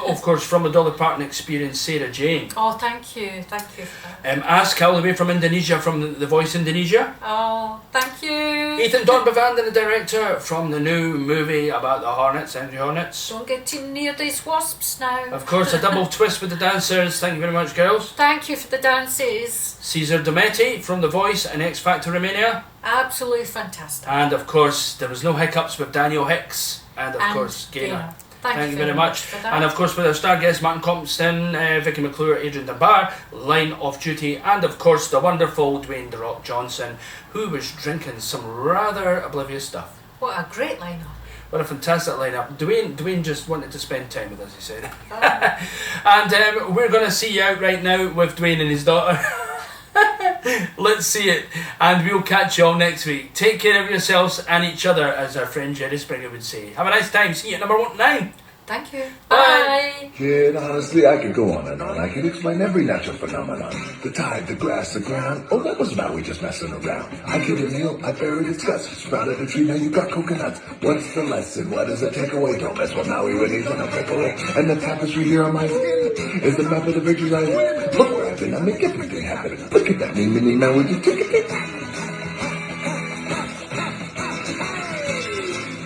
of course, from the Dolly Parton Experience, Sarah Jane. Oh, thank you for that. Ask all the way from Indonesia, from the Voice Indonesia. Oh, thank you. Ethan Don Bavander, the director, from the new movie about the Hornets, Angry Hornets. Don't get too near these wasps now. Of course, a double twist with the dancers. Thank you very much, girls. Thank you for the dances. Caesar Dometti from The Voice and X Factor Romania. Absolutely fantastic. And of course, there was no hiccups with Daniel Hicks. And of And course, Gaynor. Gaynor. Thank Thank you you very very much. much for that. And of course, with our star guests, Martin Compton, Vicky McClure, Adrian Dunbar, Line of Duty, and of course, the wonderful Dwayne The Rock Johnson, who was drinking some rather oblivious stuff. What a great lineup. What a fantastic lineup. Dwayne just wanted to spend time with us, he said. And we're going to see you out right now with Dwayne and his daughter. Let's see it. And we'll catch you all next week. Take care of yourselves and each other, as our friend Jerry Springer would say. Have a nice time. See you at number 9. Thank you. Bye. Kid, honestly, I could go on and on. I could explain every natural phenomenon. The tide, the grass, the ground. Oh, that was Maui just messing around. I killed a nail, I buried its guts. Sprouted a tree, now you got coconuts. What's the lesson? What does it take away? Don't mess with Maui when he's in a pickle. And the tapestry here on my skin is the map of the victories I win. Look where I've been, I make everything happen. Look at that, me, mini, Maui, just take it.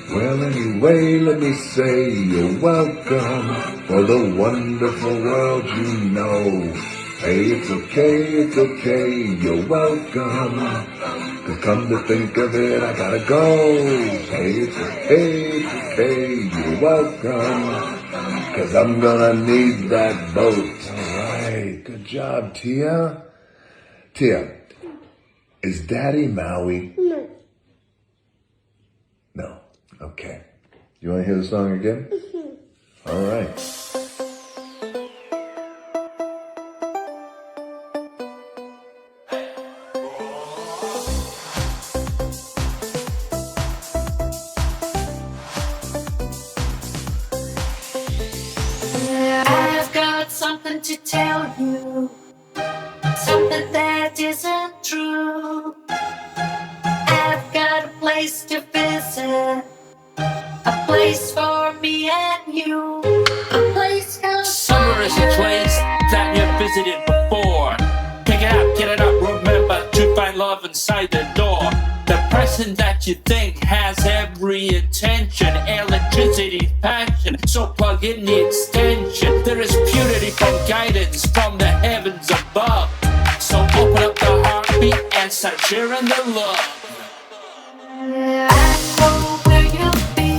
Well, anyway, let me say you're welcome for the wonderful world you know. Hey, it's okay, you're welcome. 'Cause come to think of it, I gotta go. Hey, it's okay, you're welcome. 'Cause I'm gonna need that boat. Alright, good job, Tia. Tia, is Daddy Maui? No. No. Okay. You want to hear the song again? All right. I've got something to tell you, something that isn't true. I've got a place to visit, a place for me and you, a place called Summer is a place that you've visited before. Pick it up, get it up, remember to outside the door. The person that you think has every intention, electricity, passion, so plug in the extension. There is purity from guidance from the heavens above. So open up the heartbeat and start sharing the love. I know where you'll be,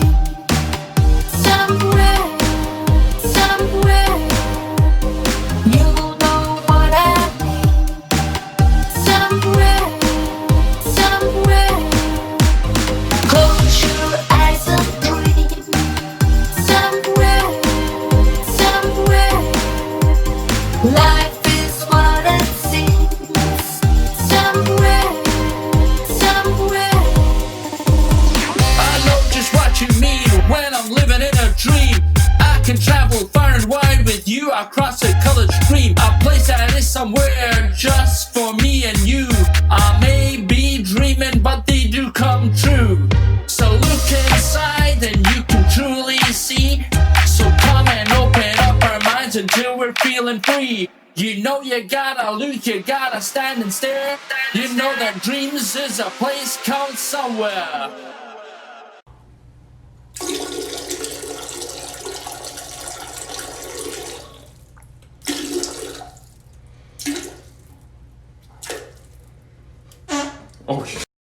somewhere, somewhere. You know what I mean, somewhere, somewhere. Close your eyes and dream, somewhere, somewhere. Life is what it seems, somewhere, somewhere. I know just what you mean when I'm living in a dream. I can travel far and wide with you across a colored stream. A place that is somewhere just for me and you. I may be dreaming, but they do come true. So look inside and you can truly see. So come and open up our minds until we're feeling free. You know you gotta look, you gotta stand and stare. You know that dreams is a place called somewhere.